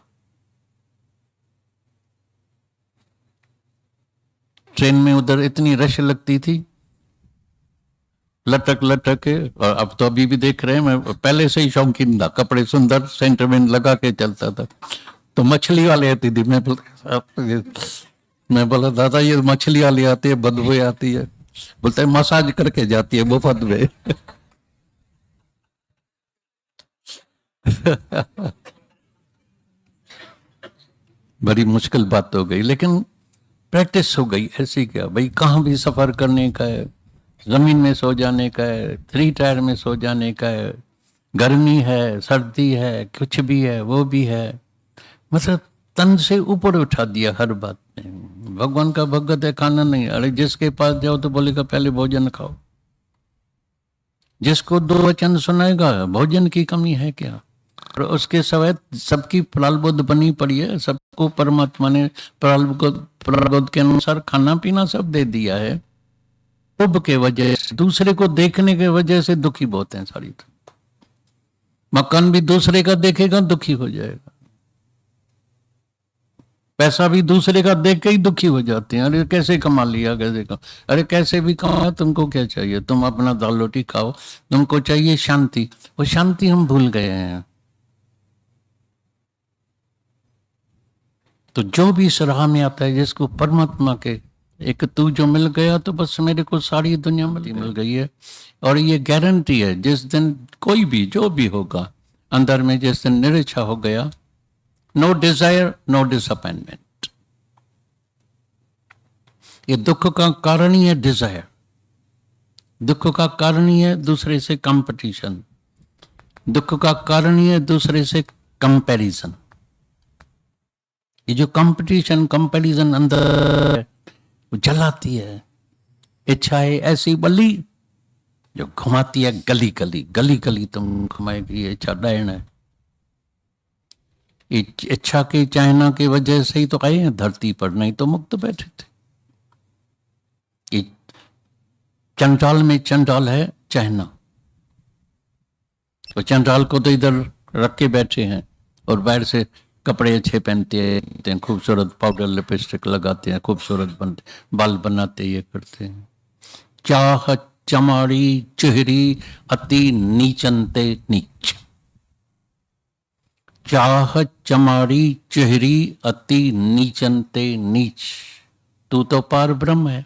[SPEAKER 1] ट्रेन में उधर इतनी रश लगती थी, लटक लटक के। और अब तो अभी भी देख रहे हैं, मैं पहले से ही शौकीन था, कपड़े सुंदर सेंटरमेंट लगा के चलता था। तो मछली वाले आती थी, मैं बोला दादा ये मछली वाली आती है, बदबू आती है। बोलते है मसाज करके जाती है मुफ्त में। बड़ी मुश्किल बात हो गई, लेकिन प्रैक्टिस हो गई। ऐसी क्या भाई, कहाँ भी सफर करने का है, जमीन में सो जाने का है, 3 टायर में सो जाने का है, गर्मी है सर्दी है कुछ भी है वो भी है, मतलब तन से ऊपर उठा दिया हर बात में। भगवान का भगत है, खाना नहीं। अरे जिसके पास जाओ तो बोलेगा पहले भोजन खाओ। जिसको 2 वचन सुनाएगा, भोजन की कमी है क्या? और उसके सवैत सबकी प्रारब्ध बनी पड़ी है, सबको परमात्मा ने प्रारब्ध के अनुसार खाना पीना सब दे दिया है। उब के वजह से, दूसरे को देखने के वजह से दुखी बहुत हैं सारी। तो मकान भी दूसरे का देखेगा दुखी हो जाएगा। पैसा भी दूसरे का देख के ही दुखी हो जाते हैं, अरे कैसे कमा लिया, कैसे कमा, अरे कैसे भी कमाया, तुमको क्या चाहिए, तुम अपना दाल रोटी खाओ, तुमको चाहिए शांति। वो शांति हम भूल गए हैं। तो जो भी इस राह में आता है, जिसको परमात्मा के एक तू जो मिल गया, तो बस मेरे को सारी दुनिया मिल गई है। और ये गारंटी है, जिस दिन कोई भी जो भी होगा अंदर में, जिस दिन निरीक्षा हो गया, नो डिजायर नो डिसअपॉइंटमेंट। ये दुख का कारण ही है डिजायर, दुख का कारण ही है दूसरे से कंपटीशन, दुख का कारण ही है दूसरे से कंपैरिजन। ये जो कंपटीशन कंपैरिजन अंदर वो जलाती है। इच्छा है ऐसी बली जो घुमाती है गली गली, गली गली तुम घुमाएगी, ये इच्छा डैन है। इच्छा के चाहना की वजह से ही तो आए हैं धरती पर, नहीं तो मुक्त बैठे थे। ये चंडाल में चंडाल है चाहना, तो चंडाल को तो इधर रख के बैठे हैं और बाहर से कपड़े अच्छे पहनते हैं, खूबसूरत पाउडर लिपस्टिक लगाते हैं, खूबसूरत बनते, बाल बनाते, ये करते हैं। चाह चमाड़ी चेहरी अति नीचनते नीच, चाह चमाड़ी चेहरी अति नीचनते नीच। तू तो पार ब्रह्म है,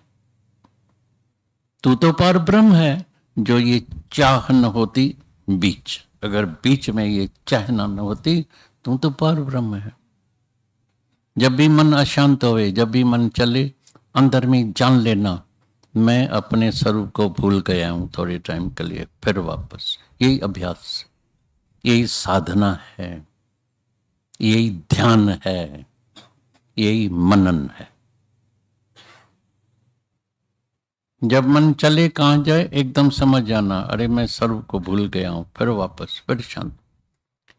[SPEAKER 1] तू तो पार ब्रह्म है। जो ये चाह न होती बीच, अगर बीच में ये चाहना न होती, तू तो पार ब्रह्म है। जब भी मन अशांत होए, जब भी मन चले, अंदर में जान लेना मैं अपने स्वरूप को भूल गया हूं थोड़े टाइम के लिए, फिर वापस। यही अभ्यास, यही साधना है, यही ध्यान है, यही मनन है। जब मन चले कहां जाए, एकदम समझ जाना, अरे मैं स्वरूप को भूल गया हूं, फिर वापस, फिर शांत।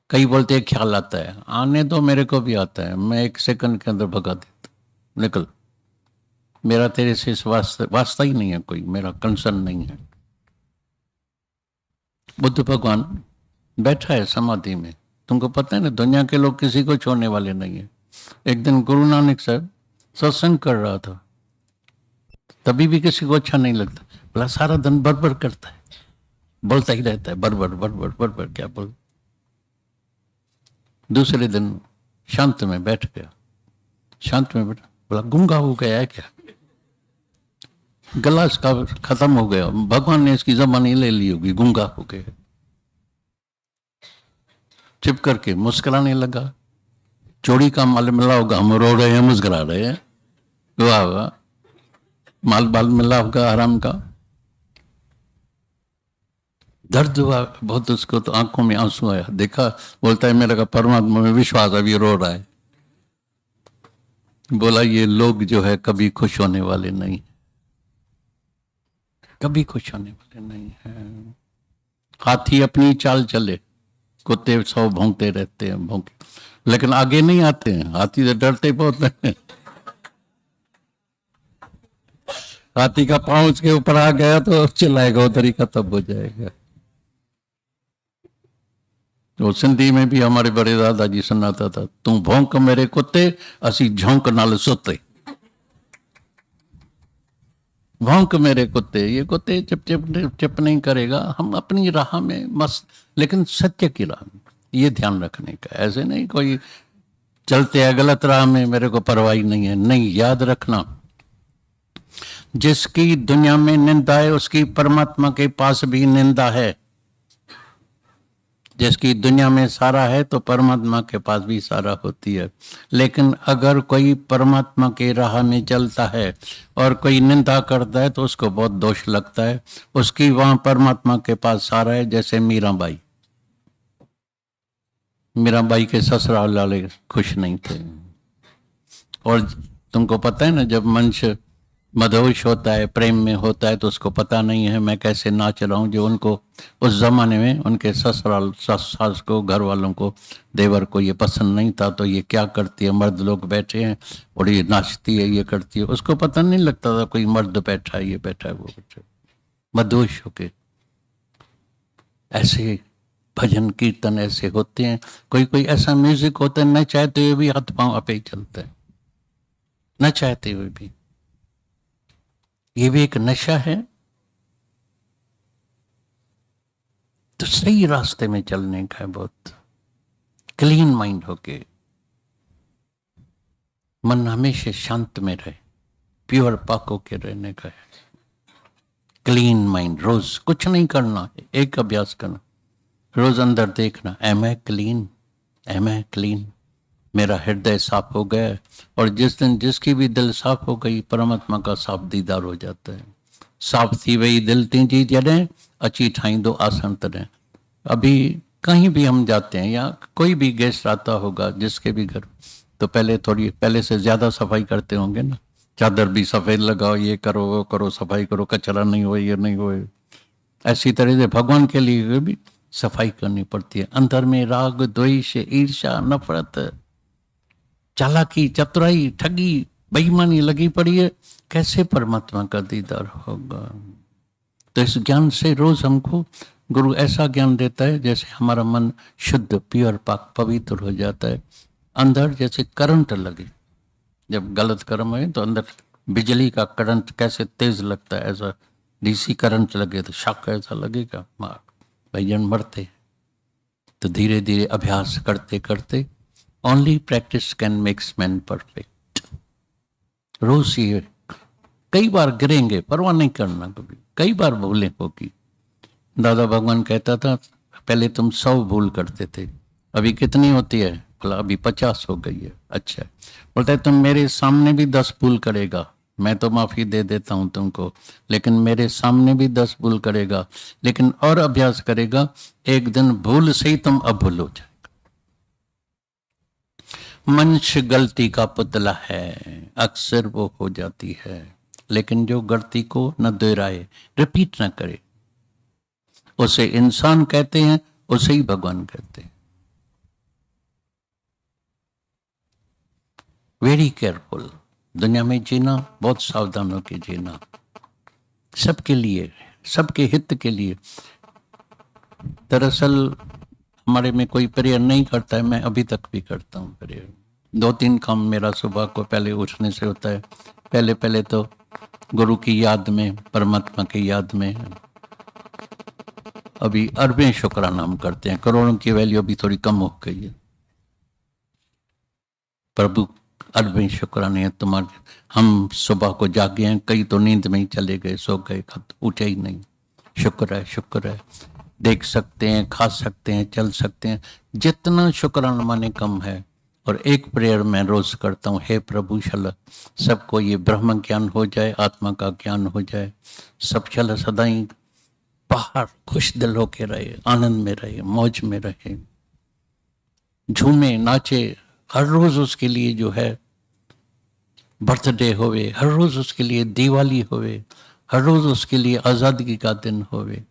[SPEAKER 1] कई बोलते हैं ख्याल आता है, आने दो, मेरे को भी आता है, मैं 1 सेकंड के अंदर भगा देता, निकल, मेरा तेरे से वास्ता ही नहीं है, कोई मेरा कंसर्न नहीं है। बुद्ध भगवान बैठा है समाधि में, तुमको पता है ना, दुनिया के लोग किसी को छोड़ने वाले नहीं है। एक दिन गुरु नानक साहब सत्संग कर रहा था, तभी भी किसी को अच्छा नहीं लगता, बोला सारा दिन बड़बड़ करता है, बोलता ही रहता है, बड़बड़ बड़बड़ बड़बड़, क्या बोल। दूसरे दिन शांत में बैठ गया, शांत में बैठा, बोला गूंगा हो गया है क्या, गला इसका खत्म हो गया, भगवान ने इसकी जबानी ले ली होगी, गूंगा हो गया। चुप करके मुस्कुराने लगा, चोरी का माल मिला होगा, हम रो रहे हैं मुस्कुरा रहे हैं, वाह वाह, माल बाल मिला होगा आराम का। दर्द हुआ बहुत उसको, तो आंखों में आंसू आया, देखा, बोलता है मेरा का परमात्मा में विश्वास, अभी रो रहा है। बोला ये लोग जो है कभी खुश होने वाले नहीं, कभी खुश होने वाले नहीं है। हाथी अपनी चाल चले, कुत्ते 100 भौंकते रहते हैं, भौंके, लेकिन आगे नहीं आते हैं, हाथी से डरते बहुत हैं। हाथी का पांव उसके ऊपर आ गया तो चिल्लाएगा, उधर ही खत्म हो जाएगा। तो सिंधी में भी हमारे बड़े दादाजी सुनाता था, तू भौंक मेरे कुत्ते, असी झोंक नाल सुते। भौंक मेरे कुत्ते, ये कुत्ते चिप चिप चिप नहीं करेगा, हम अपनी राह में मस्त, लेकिन सत्य की राह में, ये ध्यान रखने का। ऐसे नहीं कोई चलते हैं गलत राह में, मेरे को परवाही नहीं है, नहीं, याद रखना, जिसकी दुनिया में निंदा है उसकी परमात्मा के पास भी निंदा है। जिसकी दुनिया में सारा है तो परमात्मा के पास भी सारा होती है। लेकिन अगर कोई परमात्मा के राह में चलता है और कोई निंदा करता है तो उसको बहुत दोष लगता है, उसकी वहां परमात्मा के पास सारा है। जैसे मीराबाई, मीराबाई के ससुराल वाले खुश नहीं थे, और तुमको पता है ना, जब मनुष्य मदहोश होता है, प्रेम में होता है, तो उसको पता नहीं है मैं कैसे नाच रहा हूँ। जो उनको उस जमाने में उनके ससुराल सास को, घर वालों को, देवर को ये पसंद नहीं था, तो ये क्या करती है, मर्द लोग बैठे हैं और ये नाचती है, ये करती है, उसको पता नहीं लगता था कोई मर्द बैठा है, ये बैठा है, वो बैठा है, मदहोश होके। ऐसे भजन कीर्तन ऐसे होते हैं, कोई कोई ऐसा म्यूजिक होता है, न चाहते हुए भी हाथ पांव आपे ही चलता है। न चाहते हुए भी। ये भी एक नशा है। तो सही रास्ते में चलने का है, बहुत क्लीन माइंड होके, मन हमेशा शांत में रहे, प्योर पाक होके रहने का है। क्लीन माइंड, रोज कुछ नहीं करना, एक अभ्यास करना, रोज अंदर देखना, am I clean, am I clean, मेरा हृदय साफ हो गया। और जिस दिन जिसकी भी दिल साफ हो गई, परमात्मा का साफ दीदार हो जाता है। साफ थी वही दिल तीजी जड़ें, अची ठाईंदो आसन तरें। अभी कहीं भी हम जाते हैं या कोई भी गेस्ट आता होगा जिसके भी घर, तो पहले से ज्यादा सफाई करते होंगे ना, चादर भी सफेद लगाओ, ये करो वो करो, सफाई करो, कचरा नहीं हो, ये नहीं हो। ऐसी तरह से भगवान के लिए भी सफाई करनी पड़ती है। अंदर में राग, द्वेष, ईर्ष्या, नफरत, चालाकी, चतुराई, ठगी, बेईमानी लगी पड़ी है, कैसे परमात्मा का दीदार होगा। तो इस ज्ञान से रोज हमको गुरु ऐसा ज्ञान देता है जैसे हमारा मन शुद्ध, प्योर, पाक, पवित्र हो जाता है। अंदर जैसे करंट लगे, जब गलत कर्म है तो अंदर बिजली का करंट कैसे तेज लगता है, ऐसा डीसी करंट लगे तो शॉक ऐसा लगेगा, भाईजन मरते। तो धीरे धीरे अभ्यास करते करते, only practice can makes man perfect. रोज ये, कई बार गिरेंगे, परवाह नहीं करना, कभी कई बार भूलें होगी। दादा भगवान कहता था, पहले तुम 100 भूल करते थे, अभी कितनी होती है? बोला अभी 50 हो गई है। अच्छा। बोलता है तुम मेरे सामने भी 10 भूल करेगा, मैं तो माफी दे देता हूं तुमको, लेकिन मेरे सामने भी 10 भूल करेगा, लेकिन और अभ्यास करेगा, एक दिन भूल से ही तुम अभूल हो जाएगा। मनुष्य गलती का पुतला है, अक्सर वो हो जाती है, लेकिन जो गलती को न दोहराए, रिपीट न करे, उसे इंसान कहते हैं, उसे ही भगवान कहते हैं। Very careful. दुनिया में जीना बहुत सावधान होकर जीना, सबके लिए, सबके हित के लिए। दरअसल हमारे में कोई प्रेयर नहीं करता है, मैं अभी तक भी करता हूँ प्रेयर। 2-3 काम मेरा सुबह को पहले उठने से होता है। पहले पहले तो गुरु की याद में, परमात्मा की याद में। अभी अरबें शुक्राना हम करते हैं, करोड़ों की वैल्यू अभी थोड़ी कम हो गई है। प्रभु अरबें शुक्राने हैं तुम्हारे। हम सुबह को जागे हैं, कई तो नींद में ही चले गए, सो गए, उठे ही नहीं। शुक्र है, शुक्र है, देख सकते हैं, खा सकते हैं, चल सकते हैं। जितना शुक्राना माने कम है। और एक प्रेयर मैं रोज करता हूँ, हे प्रभु शल सबको ये ब्रह्म ज्ञान हो जाए, आत्मा का ज्ञान हो जाए, सब शल सदाई बाहर खुश दिल होके रहे, आनंद में रहे, मौज में रहे, झूमे नाचे। हर रोज उसके लिए जो है बर्थडे होवे, हर रोज उसके लिए दिवाली होवे, हर रोज उसके लिए आजादी का दिन होवे।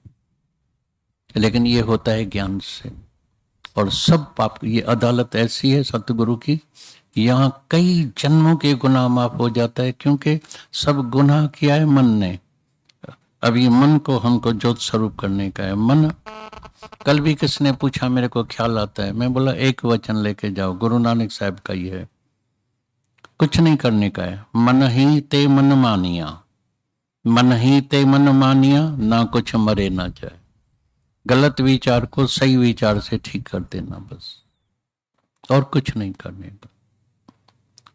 [SPEAKER 1] लेकिन ये होता है ज्ञान से। और सब पाप, ये अदालत ऐसी है सतगुरु की, यहाँ कई जन्मों के गुनाह माफ हो जाता है, क्योंकि सब गुनाह किया है मन ने। अब ये मन को हमको ज्योत स्वरूप करने का है। मन, कल भी किसने पूछा, मेरे को ख्याल आता है, मैं बोला एक वचन लेके जाओ, गुरु नानक साहब का ही है, कुछ नहीं करने का है। मन ही ते मन मानिया, मन ही ते मन मानिया, ना कुछ मरे ना जाए। गलत विचार को सही विचार से ठीक कर देना, बस, और कुछ नहीं करने का।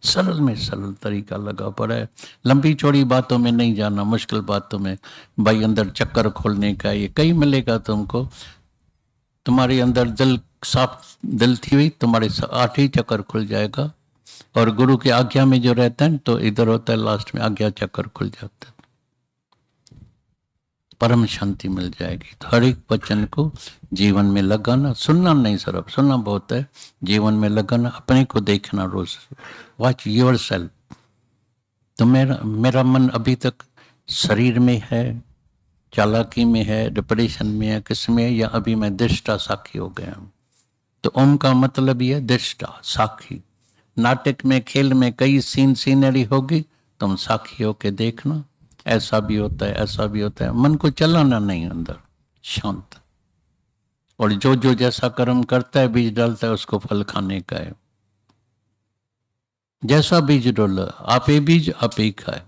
[SPEAKER 1] सरल में सरल तरीका लगा पड़ा है। लंबी चौड़ी बातों में नहीं जाना, मुश्किल बातों में। भाई अंदर चक्कर खोलने का ये कहीं मिलेगा तुमको। तुम्हारे अंदर दिल साफ, दिल थी हुई, तुम्हारे 8 ही चक्कर खुल जाएगा। और गुरु की आज्ञा में जो रहता है तो इधर होता है, लास्ट में आज्ञा चक्कर खुल जाता है, परम शांति मिल जाएगी। तो हर एक वचन को जीवन में लगाना, सुनना नहीं सिर्फ, सुनना बहुत है, जीवन में लगाना, अपने को देखना रोज। Watch your self. तो मेरा मन अभी तक शरीर में है, चालाकी में है, डिप्रेशन में है, किस में है, या अभी मैं दृष्टा साक्षी हो गया हूं। तो ओम का मतलब ही है दृष्टा साक्षी। नाटक में, खेल में कई सीनरी होगी, तुम साक्षी होके देखना, ऐसा भी होता है, ऐसा भी होता है। मन को चलाना नहीं, अंदर शांत। और जो जो जैसा कर्म करता है, बीज डालता है, उसको फल खाने का है। जैसा बीज डोला आपे बीज आपे ही खाए,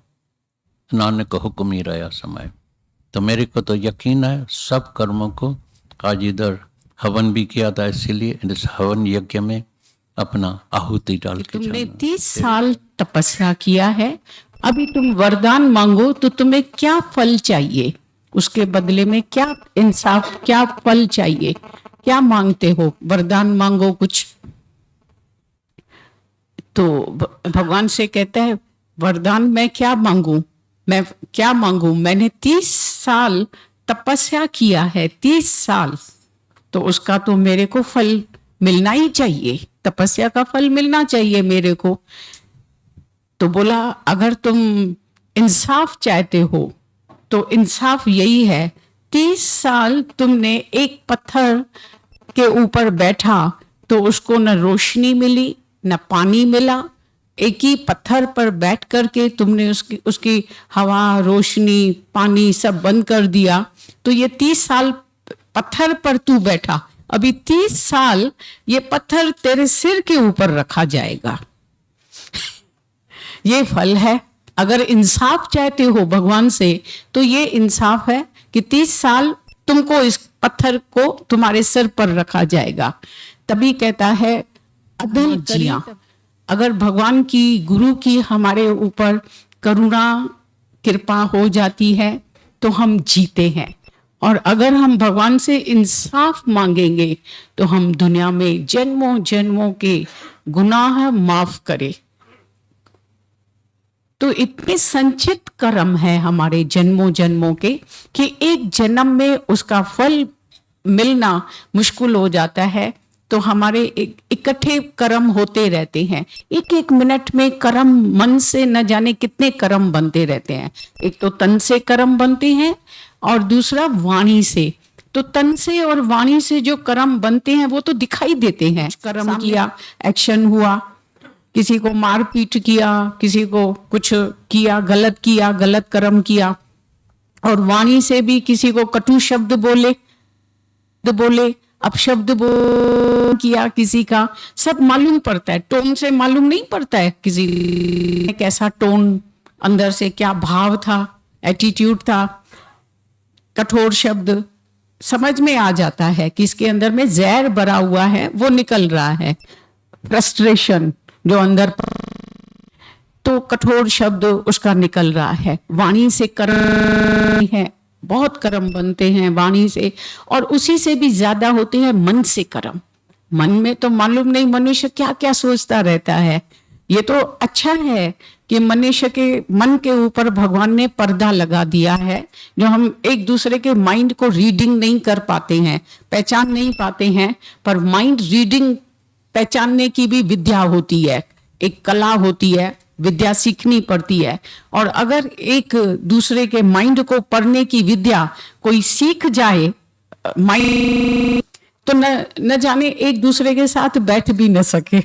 [SPEAKER 1] नानक हुक्म ही रहा समय। तो मेरे को तो यकीन है सब कर्मों को, आज इधर हवन भी किया था, इसीलिए इस हवन यज्ञ में अपना आहुति डाल के
[SPEAKER 2] तुमने
[SPEAKER 1] जाना।
[SPEAKER 2] 30 साल तपस्या किया है, अभी तुम वरदान मांगो तो तुम्हें क्या फल चाहिए, उसके बदले में क्या इंसाफ, क्या फल चाहिए, क्या मांगते हो? वरदान मांगो कुछ। तो भगवान से कहता है वरदान मैं क्या मांगू, मैं क्या मांगू? मैंने 30 साल तपस्या किया है, 30 साल, तो उसका तो मेरे को फल मिलना ही चाहिए, तपस्या का फल मिलना चाहिए मेरे को। तो बोला अगर तुम इंसाफ चाहते हो तो इंसाफ यही है, 30 साल तुमने एक पत्थर के ऊपर बैठा तो उसको न रोशनी मिली न पानी मिला, एक ही पत्थर पर बैठ करके तुमने उसकी हवा, रोशनी, पानी सब बंद कर दिया। तो ये 30 साल पत्थर पर तू बैठा, अभी 30 साल ये पत्थर तेरे सिर के ऊपर रखा जाएगा। ये फल है। अगर इंसाफ चाहते हो भगवान से तो ये इंसाफ है कि 30 साल तुमको इस पत्थर को तुम्हारे सिर पर रखा जाएगा। तभी कहता है अदल जिया। अगर भगवान की, गुरु की हमारे ऊपर करुणा कृपा हो जाती है तो हम जीते हैं, और अगर हम भगवान से इंसाफ मांगेंगे तो हम दुनिया में जन्मों जन्मों के गुनाह माफ करे। तो इतने संचित कर्म है हमारे जन्मों जन्मों के कि एक जन्म में उसका फल मिलना मुश्किल हो जाता है। तो हमारे इकट्ठे कर्म होते रहते हैं, एक एक मिनट में कर्म, मन से न जाने कितने कर्म बनते रहते हैं। एक तो तन से कर्म बनते हैं और दूसरा वाणी से। तो तन से और वाणी से जो कर्म बनते हैं वो तो दिखाई देते हैं, कर्म किया, एक्शन हुआ, किसी को मारपीट किया, किसी को कुछ किया, गलत कर्म किया, और वाणी से भी किसी को कटु शब्द बोले, अपशब्द किया किसी का, सब मालूम पड़ता है। टोन से मालूम नहीं पड़ता है किसी कैसा टोन, अंदर से क्या भाव था, एटीट्यूड था। कठोर शब्द समझ में आ जाता है कि इसके अंदर में जहर भरा हुआ है, वो निकल रहा है, फ्रस्ट्रेशन जो अंदर, तो कठोर शब्द उसका निकल रहा है। वाणी से कर्म है, बहुत कर्म बनते हैं वाणी से, और उसी से भी ज्यादा होते हैं मन से कर्म। मन में तो मालूम नहीं मनुष्य क्या क्या सोचता रहता है। ये तो अच्छा है कि मनुष्य के मन के ऊपर भगवान ने पर्दा लगा दिया है, जो हम एक दूसरे के माइंड को रीडिंग नहीं कर पाते हैं, पहचान नहीं पाते हैं। पर माइंड रीडिंग, पहचानने की भी विद्या होती है, एक कला होती है, विद्या सीखनी पड़ती है। और अगर एक दूसरे के माइंड को पढ़ने की विद्या कोई सीख जाए माइंड, तो न जाने एक दूसरे के साथ बैठ भी न सके,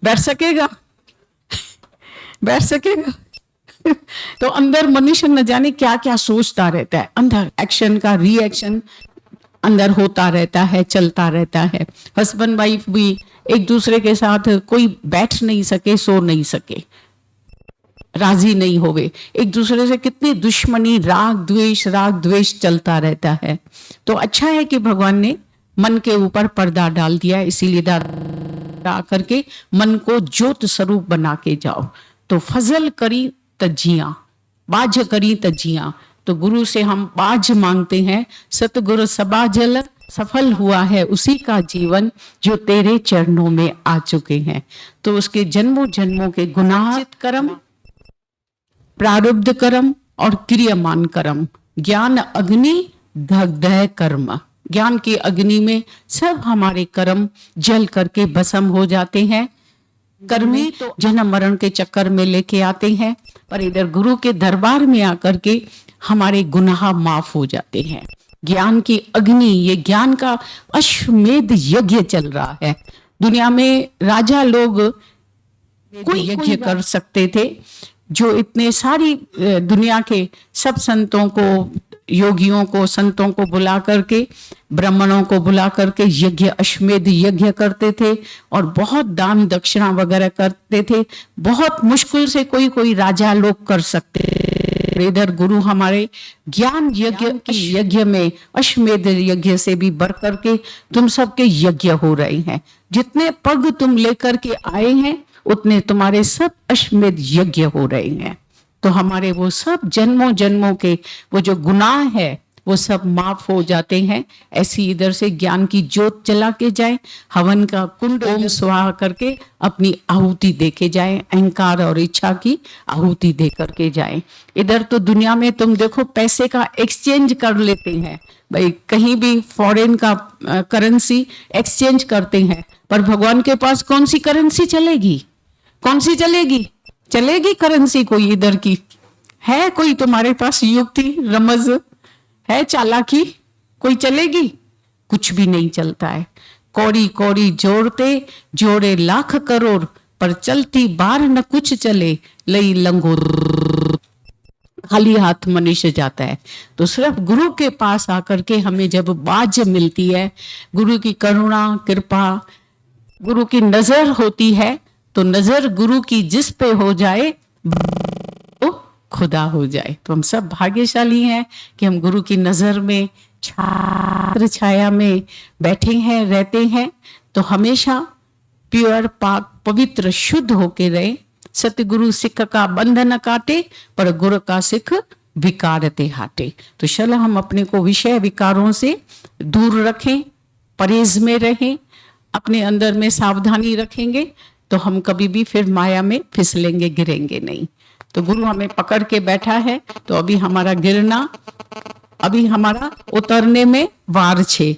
[SPEAKER 2] बैठ सकेगा बैठ सकेगा तो अंदर मनुष्य न जाने क्या क्या सोचता रहता है, अंदर एक्शन का रिएक्शन अंदर होता रहता है, चलता रहता है। हस्बैंड वाइफ भी एक दूसरे के साथ कोई बैठ नहीं सके, सो नहीं सके, राजी नहीं होवे, एक दूसरे से कितनी दुश्मनी, राग द्वेष चलता रहता है। तो अच्छा है कि भगवान ने मन के ऊपर पर्दा डाल दिया, इसीलिए डाल करके मन को ज्योत स्वरूप बना के जाओ। तो फजल करी तजिया, बाज करी तजिया। तो गुरु से हम बाज मांगते हैं, सतगुरु सबाजल, सफल हुआ है उसी का जीवन जो तेरे चरणों में आ चुके हैं। तो उसके जन्मों जन्मों के गुनाह कर्म, प्रारब्ध कर्म और क्रियमान कर्म, ज्ञान अग्नि दग्धय कर्म, ज्ञान की अग्नि में सब हमारे कर्म जल करके भस्म हो जाते हैं। कर्मी तो जन्म मरण के चक्कर में लेके आते हैं, पर इधर गुरु के दरबार में आकर के हमारे गुनाह माफ हो जाते हैं। ज्ञान की अग्नि, ये ज्ञान का अश्वमेध यज्ञ चल रहा है दुनिया में। राजा लोग कोई यज्ञ कर सकते थे, जो इतने सारी दुनिया के सब संतों को, योगियों को, संतों को बुला करके, ब्राह्मणों को बुला करके यज्ञ, अश्वमेध यज्ञ करते थे और बहुत दान दक्षिणा वगैरह करते थे। बहुत मुश्किल से कोई कोई राजा लोग कर सकते थे। इधर गुरु हमारे ज्ञान यज्ञ में, अश्वमेध यज्ञ से भी बढ़ करके तुम सबके यज्ञ हो रहे हैं। जितने पग तुम लेकर के आए हैं उतने तुम्हारे सब अश्वमेध यज्ञ हो रहे हैं। तो हमारे वो सब जन्मों जन्मों के वो जो गुनाह है वो सब माफ हो जाते हैं। ऐसी इधर से ज्ञान की ज्योत जला के जाए, हवन का कुंड ओम स्वाहा करके अपनी आहुति दे के जाए, अहंकार और इच्छा की आहुति दे करके जाए। इधर तो दुनिया में तुम देखो पैसे का एक्सचेंज कर लेते हैं भाई, कहीं भी फॉरेन का करेंसी एक्सचेंज करते हैं, पर भगवान के पास कौन सी करेंसी चलेगी? कौन सी चलेगी? चलेगी करेंसी कोई इधर की? है कोई तुम्हारे पास युक्ति, रमज है, चालाकी कोई चलेगी? कुछ भी नहीं चलता है। कौड़ी कौड़ी जोड़ते जोड़े लाख करोड़, पर चलती बार न कुछ चले, लई लंगोर। खाली हाथ मनुष्य जाता है। तो सिर्फ गुरु के पास आकर के हमें जब बाज मिलती है, गुरु की करुणा कृपा, गुरु की नजर होती है, तो नजर गुरु की जिस पे हो जाए तो खुदा हो जाए। तो हम सब भाग्यशाली हैं कि हम गुरु की नजर में, छात्र छाया में बैठे हैं, रहते हैं। तो हमेशा प्योर, पाक, पवित्र, शुद्ध होके रहे। सतगुरु सिख का बंध न काटे, पर गुरु का सिख विकारते हाटे। तो चलो हम अपने को विषय विकारों से दूर रखें, परहेज में रहें, अपने अंदर में सावधानी रखेंगे तो हम कभी भी फिर माया में फिसलेंगे, गिरेंगे नहीं। तो गुरु हमें पकड़ के बैठा है, तो अभी हमारा गिरना, अभी हमारा उतरने में वार छे।